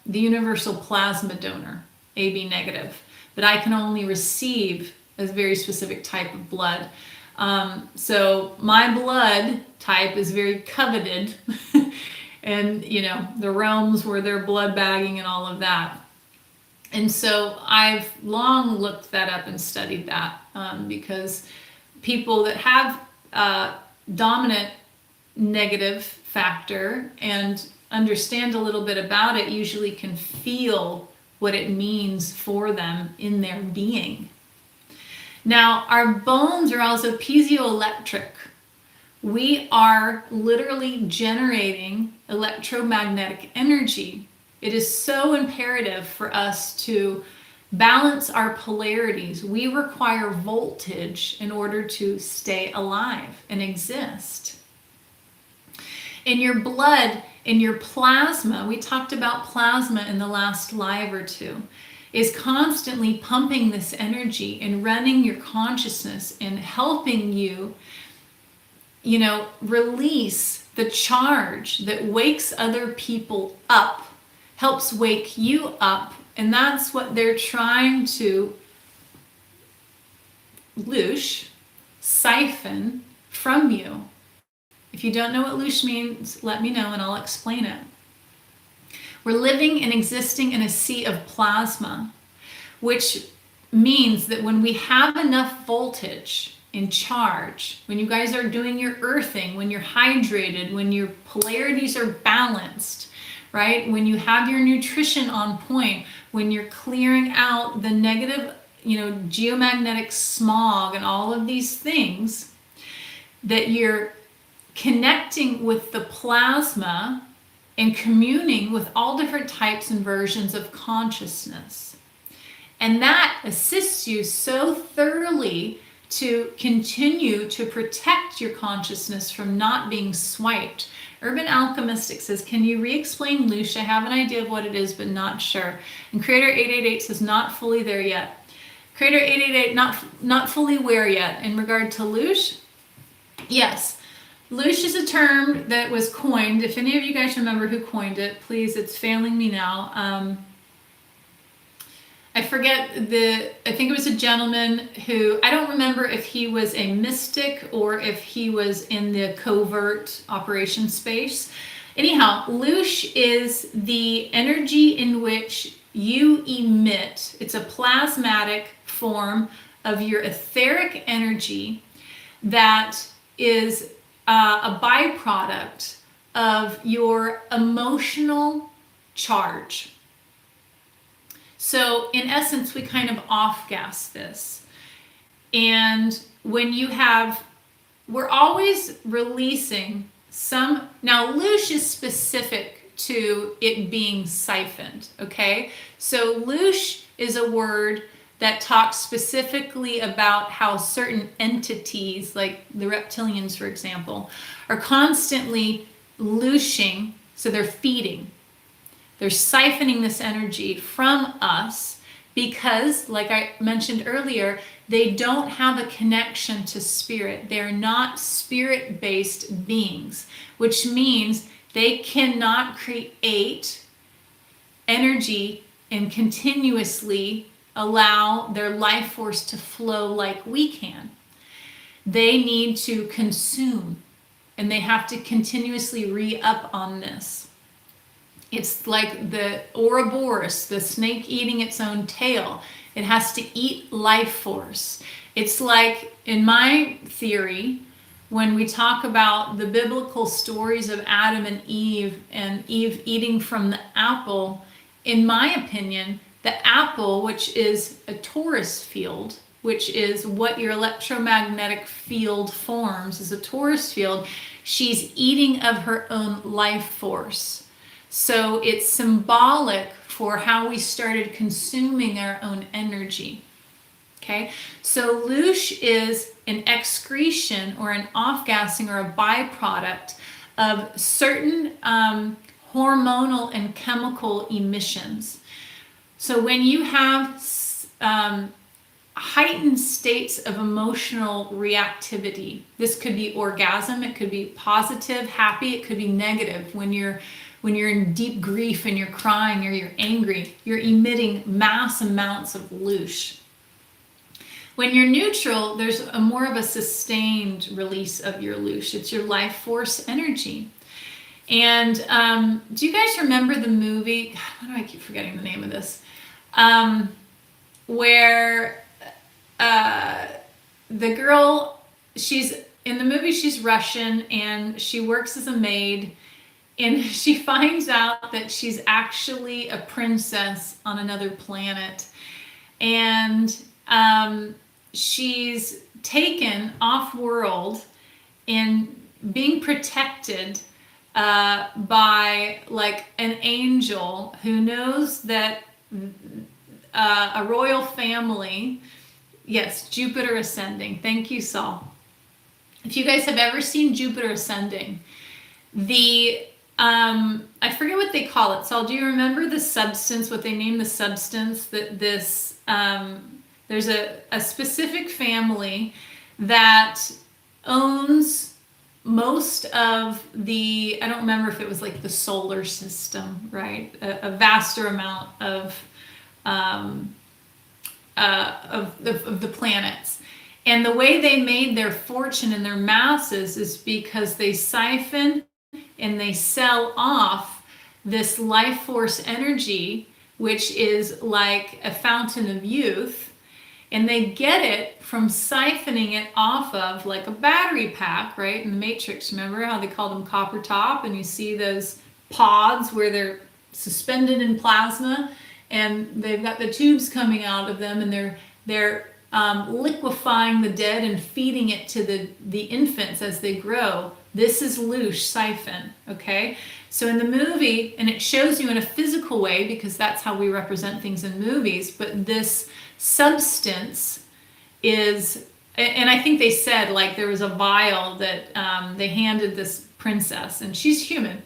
the universal plasma donor, AB negative, but I can only receive a very specific type of blood. So my blood type is very coveted and, the realms where they're blood bagging and all of that. And so I've long looked that up and studied that, because people that have dominant negative factor and understand a little bit about it usually can feel what it means for them in their being. Now, our bones are also piezoelectric. We are literally generating electromagnetic energy. It is so imperative for us to balance our polarities. We require voltage in order to stay alive and exist. In your blood, in your plasma, we talked about plasma in the last live or two, is constantly pumping this energy and running your consciousness and helping you, release the charge that wakes other people up, helps wake you up And that's what they're trying to loosh, siphon from you. If you don't know what loosh means, let me know and I'll explain it. We're living and existing in a sea of plasma, which means that when we have enough voltage in charge, when you guys are doing your earthing, when you're hydrated, when your polarities are balanced, right? When you have your nutrition on point, when you're clearing out the negative, geomagnetic smog and all of these things, that you're connecting with the plasma and communing with all different types and versions of consciousness. And that assists you so thoroughly to continue to protect your consciousness from not being swiped. Urban Alchemistic says, can you re-explain loosh? I have an idea of what it is, but not sure. And Creator 888 says, not fully there yet. Creator 888, not fully where yet? In regard to loosh? Yes. Loosh is a term that was coined. If any of you guys remember who coined it, please, it's failing me now. I forget I think it was a gentleman who, I don't remember if he was a mystic or if he was in the covert operation space. Anyhow, loosh is the energy in which you emit. It's a plasmatic form of your etheric energy that is a byproduct of your emotional charge. So in essence, we kind of off-gas this. And when we're always releasing some, now loosh is specific to it being siphoned, okay? So loosh is a word that talks specifically about how certain entities, like the reptilians, for example, are constantly looshing, so they're feeding. They're siphoning this energy from us because, like I mentioned earlier, they don't have a connection to spirit. They're not spirit-based beings, which means they cannot create energy and continuously allow their life force to flow like we can. They need to consume, and they have to continuously re-up on this. It's like the Ouroboros, the snake eating its own tail. It has to eat life force. It's like, in my theory, when we talk about the biblical stories of Adam and Eve eating from the apple, in my opinion, the apple, which is a torus field, which is what your electromagnetic field forms, is a torus field, she's eating of her own life force. So it's symbolic for how we started consuming our own energy. Okay, so loosh is an excretion or an off-gassing or a byproduct of certain hormonal and chemical emissions. So when you have heightened states of emotional reactivity, this could be orgasm, it could be positive, happy, it could be negative. When you're in deep grief and you're crying or you're angry, you're emitting mass amounts of loosh. When you're neutral, there's more of a sustained release of your loosh. It's your life force energy. And do you guys remember the movie? Why do I keep forgetting the name of this? Where the girl, she's in the movie, she's Russian and she works as a maid. And she finds out that she's actually a princess on another planet. And she's taken off-world and being protected by like an angel who knows that a royal family, yes, Jupiter Ascending. Thank you, Saul. If you guys have ever seen Jupiter Ascending, I forget what they call it. Saul, do you remember the substance, what they name the substance that this, there's a specific family that owns most of the, I don't remember if it was like the solar system, right? A vaster amount of of the planets. And the way they made their fortune and their masses is because they siphon and they sell off this life force energy, which is like a fountain of youth. And they get it from siphoning it off of like a battery pack, right? In the Matrix, remember how they called them copper top? And you see those pods where they're suspended in plasma, and they've got the tubes coming out of them, and they're liquefying the dead and feeding it to the infants as they grow. This is Loosh siphon, okay? So in the movie, and it shows you in a physical way because that's how we represent things in movies, but this substance is, and I think they said like there was a vial that they handed this princess, and she's human,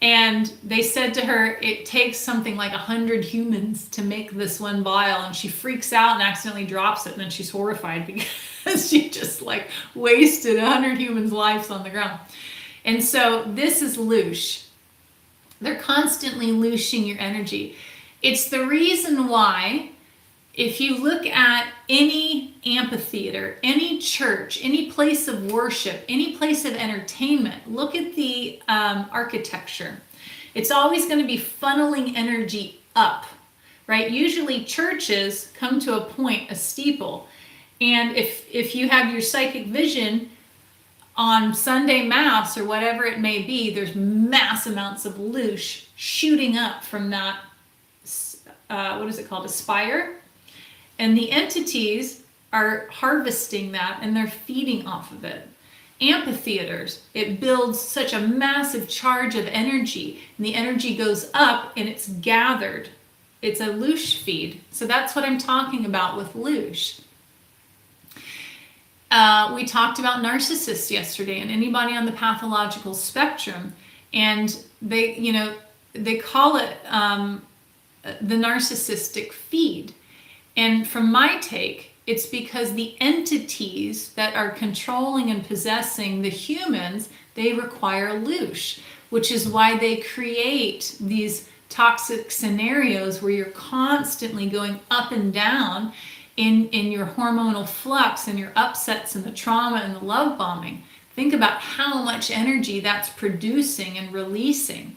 and they said to her it takes something like 100 humans to make this one vial, and she freaks out and accidentally drops it, and then she's horrified because she just like wasted 100 humans' lives on the ground. And so this is Loosh. They're constantly looshing your energy. It's the reason why if you look at any amphitheater, any church, any place of worship, any place of entertainment, look at the architecture. It's always going to be funneling energy up, right? Usually churches come to a point, a steeple. And if you have your psychic vision on Sunday Mass or whatever it may be, there's mass amounts of loosh shooting up from that, what is it called, a spire? And the entities are harvesting that and they're feeding off of it. Amphitheaters, it builds such a massive charge of energy, and the energy goes up and it's gathered. It's a loosh feed. So that's what I'm talking about with loosh. We talked about narcissists yesterday, and anybody on the pathological spectrum, and they call it the narcissistic feed. And from my take, it's because the entities that are controlling and possessing the humans, they require loosh, which is why they create these toxic scenarios where you're constantly going up and down in your hormonal flux and your upsets and the trauma and the love bombing. Think about how much energy that's producing and releasing.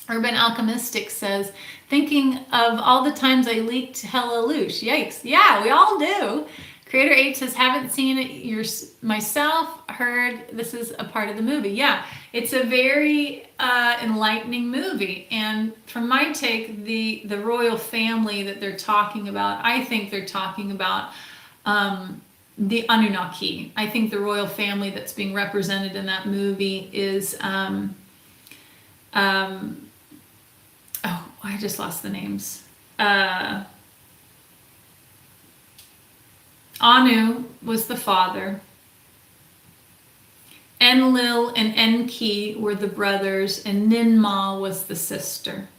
Urban Alchemistic says, thinking of all the times I leaked hella loosh. Yikes. Yeah, we all do. Creator 8 says, haven't seen it myself, heard this is a part of the movie. Yeah, it's a very enlightening movie. And from my take, the royal family that they're talking about, I think they're talking about the Anunnaki. I think the royal family that's being represented in that movie is... I just lost the names. Anu was the father. Enlil and Enki were the brothers, and Ninmah was the sister.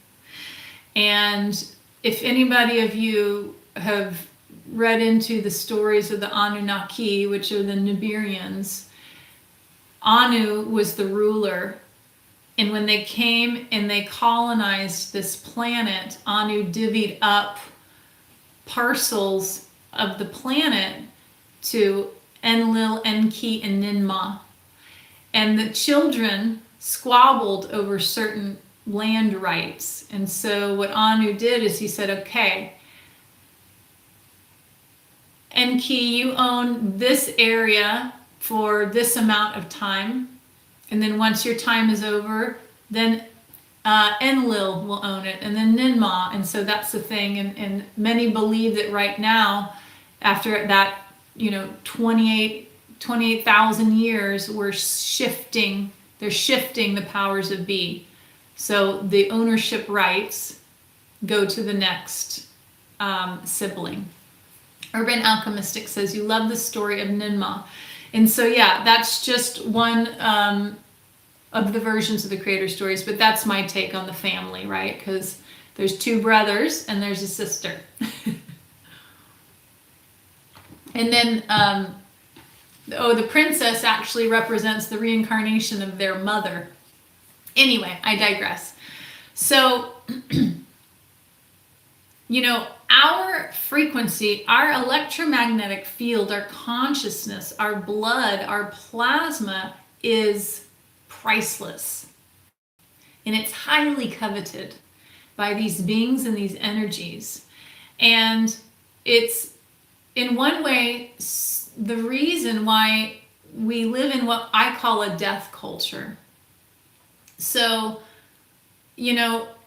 And if anybody of you have read into the stories of the Anunnaki, which are the Nibirians, Anu was the ruler. And when they came and they colonized this planet, Anu divvied up parcels of the planet to Enlil, Enki, and Ninmah. And the children squabbled over certain land rights. And so what Anu did is he said, okay, Enki, you own this area for this amount of time. And then once your time is over, then Enlil will own it, and then Ninmah. And so that's the thing. And many believe that right now, after that, 28,000 years, they're shifting the powers of be. So the ownership rights go to the next sibling. Urban Alchemistic says, you love the story of Ninmah. And so, yeah, that's just one of the versions of the creator stories, but that's my take on the family, right? Because there's two brothers and there's a sister. And then, the princess actually represents the reincarnation of their mother. Anyway, I digress. So, our frequency, our electromagnetic field, our consciousness, our blood, our plasma is priceless. And it's highly coveted by these beings and these energies. And it's, in one way, the reason why we live in what I call a death culture. So,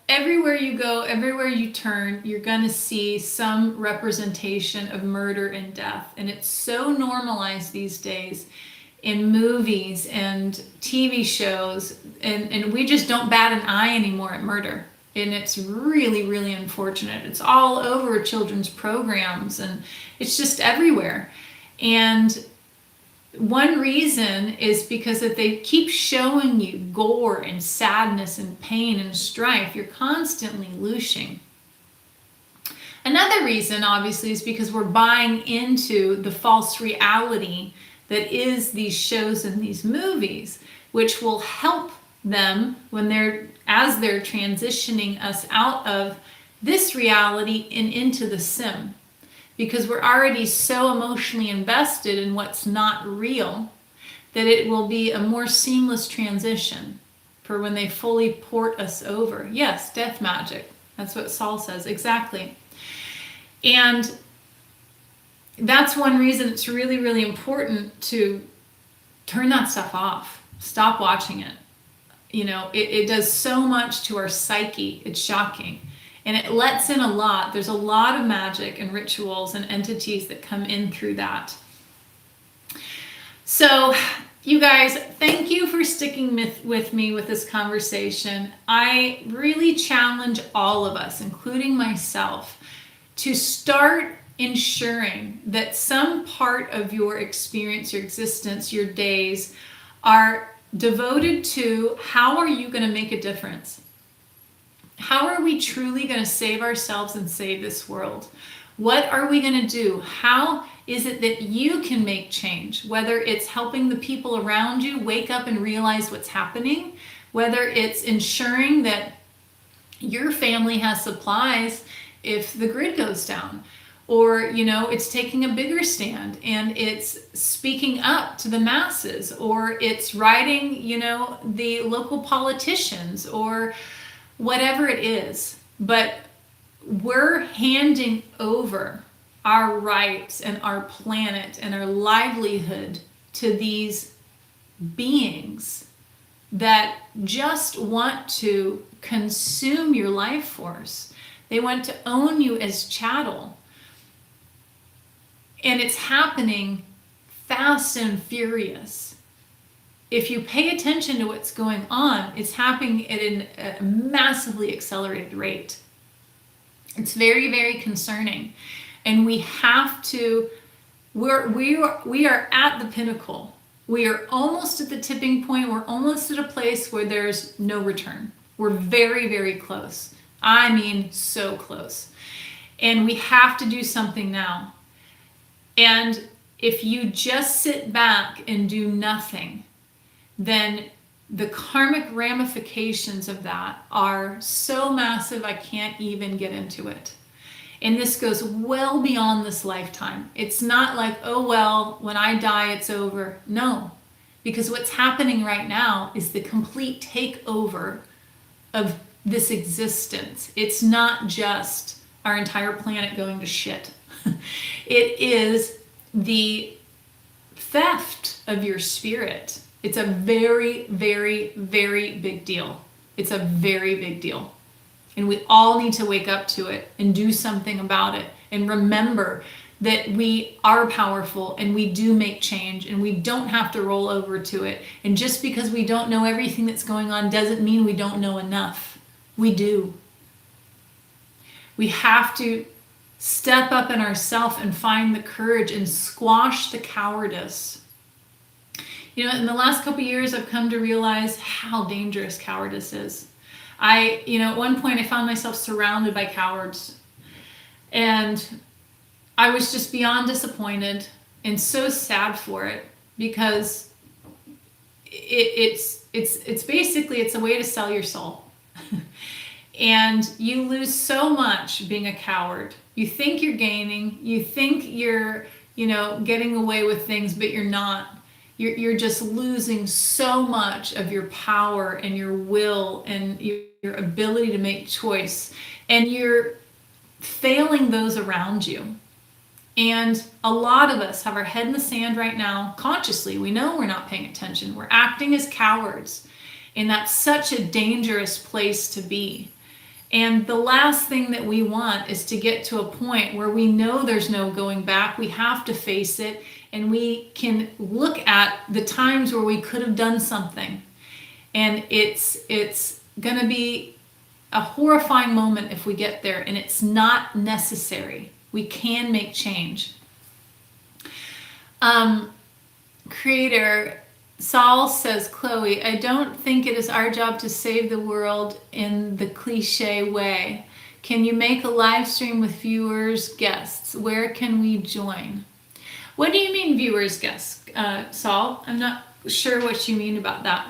everywhere you go, everywhere you turn, you're going to see some representation of murder and death. And it's so normalized these days in movies and TV shows. And we just don't bat an eye anymore at murder. And it's really, really unfortunate. It's all over children's programs and it's just everywhere. And one reason is because if they keep showing you gore and sadness and pain and strife, you're constantly looshing. Another reason, obviously, is because we're buying into the false reality that is these shows and these movies, which will help them as they're transitioning us out of this reality and into the sim. Because we're already so emotionally invested in what's not real that it will be a more seamless transition for when they fully port us over. Yes, death magic. That's what Saul says. Exactly. And that's one reason it's really, really important to turn that stuff off. Stop watching it. It does so much to our psyche. It's shocking. And it lets in a lot. There's a lot of magic and rituals and entities that come in through that. So, you guys, thank you for sticking with me with this conversation. I really challenge all of us, including myself, to start ensuring that some part of your experience, your existence, your days are devoted to how are you going to make a difference? How are we truly going to save ourselves and save this world? What are we going to do? How is it that you can make change? Whether it's helping the people around you wake up and realize what's happening, whether it's ensuring that your family has supplies if the grid goes down, or, it's taking a bigger stand and it's speaking up to the masses, or it's writing, the local politicians, or whatever it is. But we're handing over our rights and our planet and our livelihood to these beings that just want to consume your life force. They want to own you as chattel. And it's happening fast and furious. If you pay attention to what's going on, it's happening at a massively accelerated rate. It's very, very concerning. And we have to, we are at the pinnacle. We are almost at the tipping point. We're almost at a place where there's no return. We're very, very close. I mean, so close. And we have to do something now. And if you just sit back and do nothing, then the karmic ramifications of that are so massive I can't even get into it. And this goes well beyond this lifetime. It's not like, oh well, when I die it's over. No, because what's happening right now is the complete takeover of this existence. It's not just our entire planet going to shit. It is the theft of your spirit. It's a very, very, very big deal. It's a very big deal. And we all need to wake up to it and do something about it. And remember that we are powerful and we do make change and we don't have to roll over to it. And just because we don't know everything that's going on doesn't mean we don't know enough. We do. We have to step up in ourselves and find the courage and squash the cowardice. In the last couple of years, I've come to realize how dangerous cowardice is. At one point I found myself surrounded by cowards, and I was just beyond disappointed and so sad for it, because it's basically, it's a way to sell your soul. And you lose so much being a coward. You think you're gaining, you think you're, getting away with things, but you're not. You're just losing so much of your power and your will and your ability to make choice. And you're failing those around you. And a lot of us have our head in the sand right now, consciously. We know we're not paying attention. We're acting as cowards. And that's such a dangerous place to be. And the last thing that we want is to get to a point where we know there's no going back. We have to face it, and we can look at the times where we could have done something. And it's going to be a horrifying moment if we get there, and it's not necessary. We can make change. Creator Saul says, Chloe, I don't think it is our job to save the world in the cliche way. Can you make a live stream with viewers, guests? Where can we join? What do you mean viewers, guests, Saul? I'm not sure what you mean about that.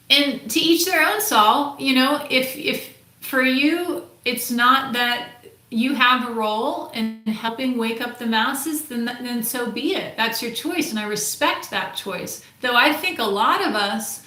And to each their own, Saul. If for you, it's not that you have a role in helping wake up the masses, then so be it. That's your choice, and I respect that choice. Though I think a lot of us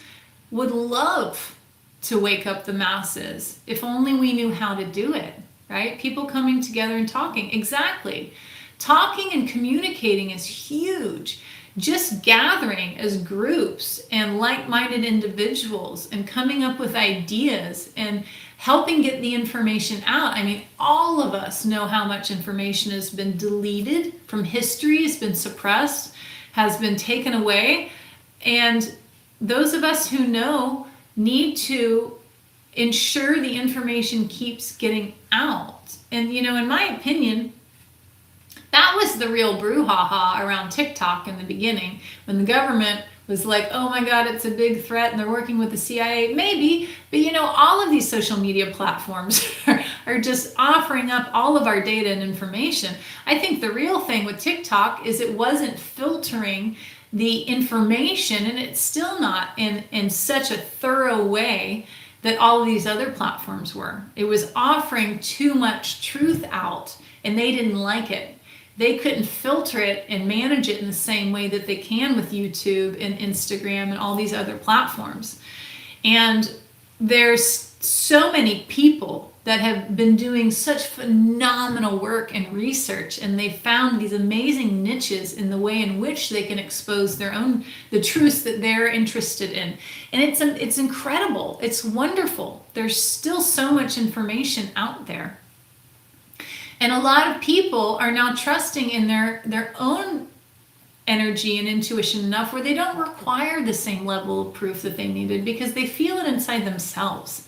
would love to wake up the masses if only we knew how to do it, right? People coming together and talking. Exactly. Talking and communicating is huge. Just gathering as groups and like-minded individuals and coming up with ideas and helping get the information out. I mean, all of us know how much information has been deleted from history, has been suppressed, has been taken away. And those of us who know need to ensure the information keeps getting out. And, in my opinion, that was the real brouhaha around TikTok in the beginning, when the government was like, oh my God, it's a big threat and they're working with the CIA. Maybe, but all of these social media platforms are just offering up all of our data and information. I think the real thing with TikTok is it wasn't filtering the information, and it's still not in such a thorough way that all of these other platforms were. It was offering too much truth out, and they didn't like it. They couldn't filter it and manage it in the same way that they can with YouTube and Instagram and all these other platforms. And there's so many people that have been doing such phenomenal work and research, and they found these amazing niches in the way in which they can expose the truths that they're interested in. And it's incredible. It's wonderful. There's still so much information out there. And a lot of people are now trusting in their own energy and intuition enough where they don't require the same level of proof that they needed, because they feel it inside themselves,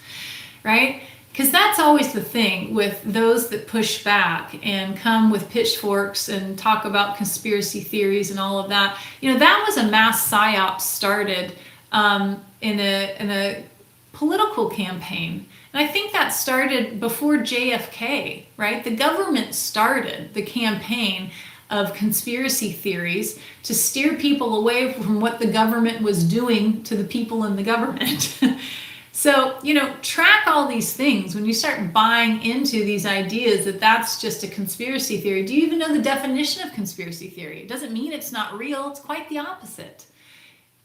right? Because that's always the thing with those that push back and come with pitchforks and talk about conspiracy theories and all of that. That was a mass psyops started in a political campaign. And I think that started before JFK, right? The government started the campaign of conspiracy theories to steer people away from what the government was doing to the people in the government. So, track all these things. When you start buying into these ideas that that's just a conspiracy theory, do you even know the definition of conspiracy theory? It doesn't mean it's not real. It's quite the opposite.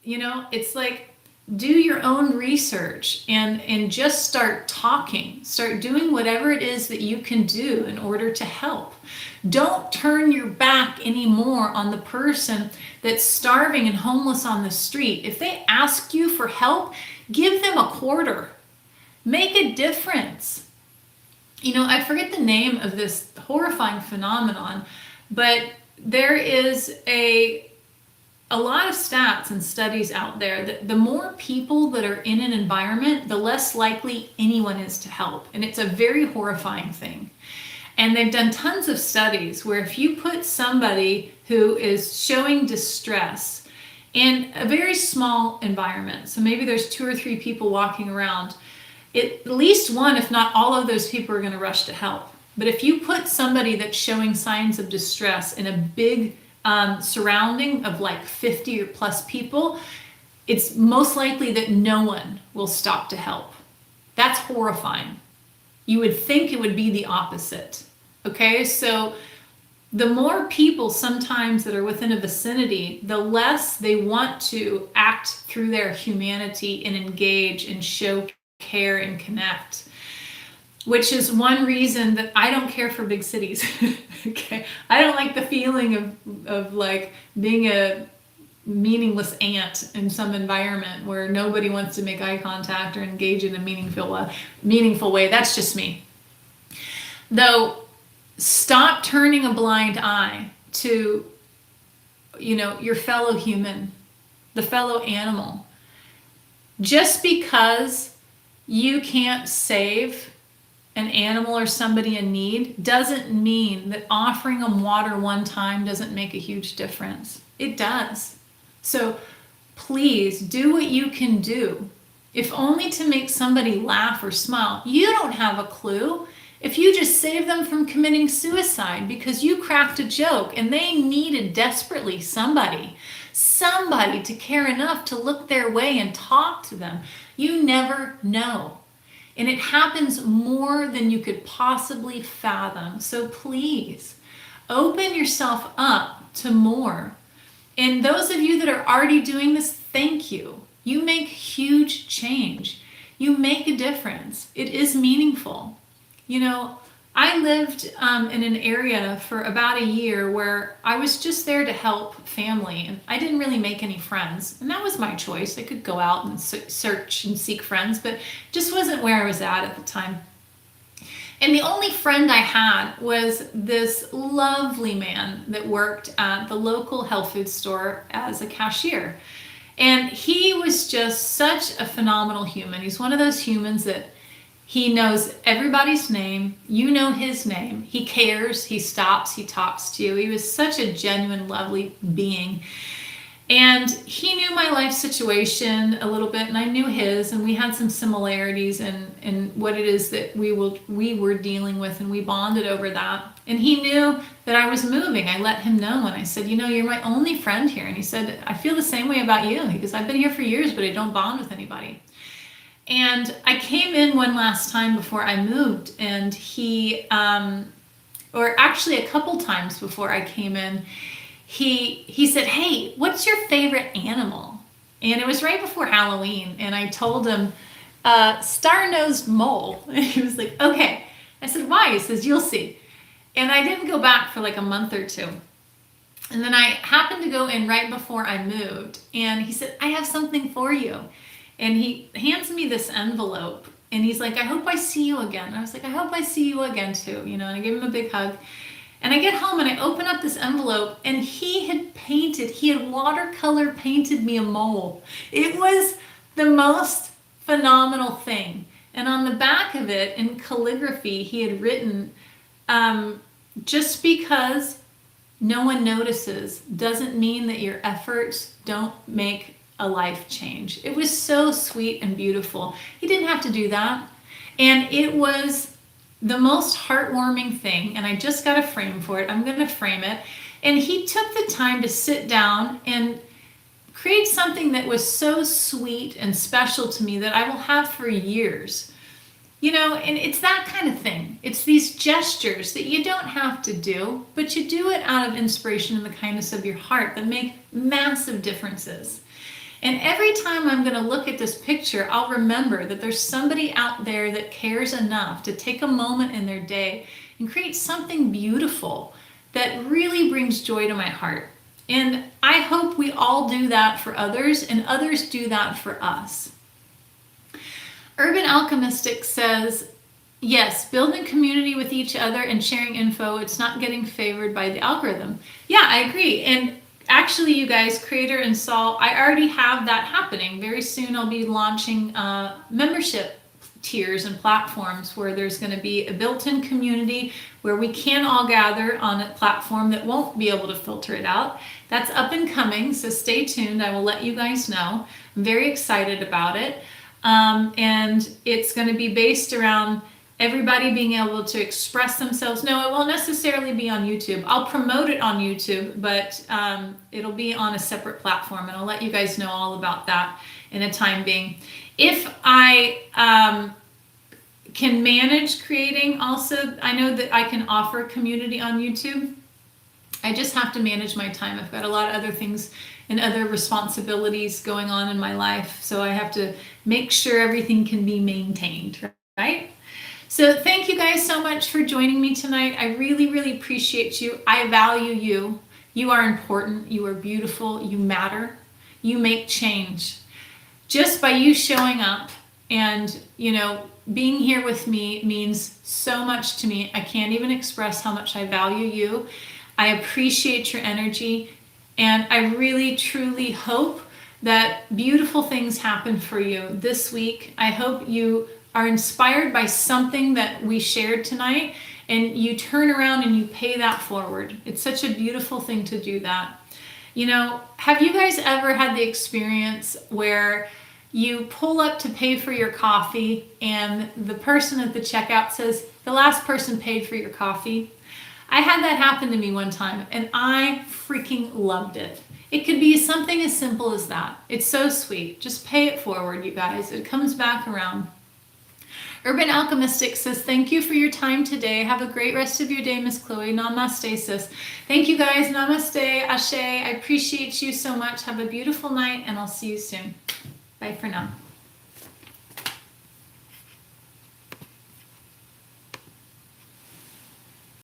It's like, do your own research and just start talking. Start doing whatever it is that you can do in order to help. Don't turn your back anymore on the person that's starving and homeless on the street. If they ask you for help, give them a quarter. Make a difference. I forget the name of this horrifying phenomenon, but there is a lot of stats and studies out there that the more people that are in an environment, the less likely anyone is to help. And it's a very horrifying thing. And they've done tons of studies where if you put somebody who is showing distress in a very small environment, so maybe there's 2 or 3 people walking around, at least one, if not all of those people are going to rush to help. But if you put somebody that's showing signs of distress in a big surrounding of like 50 or plus people, it's most likely that no one will stop to help. That's horrifying. You would think it would be the opposite. Okay, so the more people sometimes that are within a vicinity, the less they want to act through their humanity and engage and show care and connect, which is one reason that I don't care for big cities. Okay, I don't like the feeling of like being a meaningless ant in some environment where nobody wants to make eye contact or engage in a meaningful way. That's just me. Though, stop turning a blind eye to, your fellow human, the fellow animal. Just because you can't save an animal or somebody in need doesn't mean that offering them water one time doesn't make a huge difference. It does. So please do what you can do, if only to make somebody laugh or smile. You don't have a clue. If you just save them from committing suicide because you cracked a joke and they needed desperately somebody to care enough to look their way and talk to them, you never know. And it happens more than you could possibly fathom. So please, open yourself up to more. And those of you that are already doing this, thank you. You make huge change. You make a difference. It is meaningful. I lived in an area for about a year where I was just there to help family, and I didn't really make any friends. And that was my choice. I could go out and search and seek friends, but just wasn't where I was at the time. And the only friend I had was this lovely man that worked at the local health food store as a cashier. And he was just such a phenomenal human. He's one of those humans that he knows everybody's name. You know his name. He cares. He stops. He talks to you. He was such a genuine, lovely being. And he knew my life situation a little bit, and I knew his, and we had some similarities in what it is that we were dealing with, and we bonded over that. And he knew that I was moving. I let him know, and I said, you're my only friend here. And he said, I feel the same way about you, because I've been here for years, but I don't bond with anybody. And I came in one last time before I moved, and he, or actually a couple times before I came in, he said, hey, what's your favorite animal? And it was right before Halloween, and I told him, star-nosed mole. And he was like, okay. I said, why? He says, you'll see. And I didn't go back for like a month or two. And then I happened to go in right before I moved, and he said, I have something for you. And he hands me this envelope, and he's like, I hope I see you again. And I was like, I hope I see you again too. And I gave him a big hug. And I get home and I open up this envelope, and he had watercolor painted me a mole. It was the most phenomenal thing. And on the back of it, in calligraphy, he had written, just because no one notices doesn't mean that your efforts don't make a life change. It was so sweet and beautiful. He didn't have to do that. And it was the most heartwarming thing. And I just got a frame for it. I'm going to frame it. And he took the time to sit down and create something that was so sweet and special to me that I will have for years. And it's that kind of thing. It's these gestures that you don't have to do, but you do it out of inspiration and the kindness of your heart that make massive differences. And every time I'm going to look at this picture, I'll remember that there's somebody out there that cares enough to take a moment in their day and create something beautiful that really brings joy to my heart. And I hope we all do that for others, and others do that for us. Urban Alchemistic says, yes, building community with each other and sharing info, it's not getting favored by the algorithm. Yeah, I agree. And actually, you guys, Creator and Saul, I already have that happening. Very soon I'll be launching membership tiers and platforms where there's going to be a built-in community where we can all gather on a platform that won't be able to filter it out. That's up and coming, so stay tuned. I will let you guys know. I'm very excited about it. And it's going to be based around everybody being able to express themselves. No, it won't necessarily be on YouTube. I'll promote it on YouTube, but it'll be on a separate platform, and I'll let you guys know all about that in a time being. If I can manage creating also. I know that I can offer community on YouTube. I just have to manage my time. I've got a lot of other things and other responsibilities going on in my life. So I have to make sure everything can be maintained, right? So thank you guys so much for joining me tonight. I really, really appreciate you. I value you. You are important. You are beautiful. You matter. You make change. Just by you showing up and, being here with me means so much to me. I can't even express how much I value you. I appreciate your energy. And I really, truly hope that beautiful things happen for you this week. I hope you are inspired by something that we shared tonight and you turn around and you pay that forward. It's such a beautiful thing to do that. Have you guys ever had the experience where you pull up to pay for your coffee and the person at the checkout says, the last person paid for your coffee? I had that happen to me one time and I freaking loved it. It could be something as simple as that. It's so sweet. Just pay it forward, you guys. It comes back around. Urban Alchemistic says, thank you for your time today. Have a great rest of your day, Miss Chloe. Namaste, sis. Thank you, guys. Namaste, Ashe. I appreciate you so much. Have a beautiful night, and I'll see you soon. Bye for now.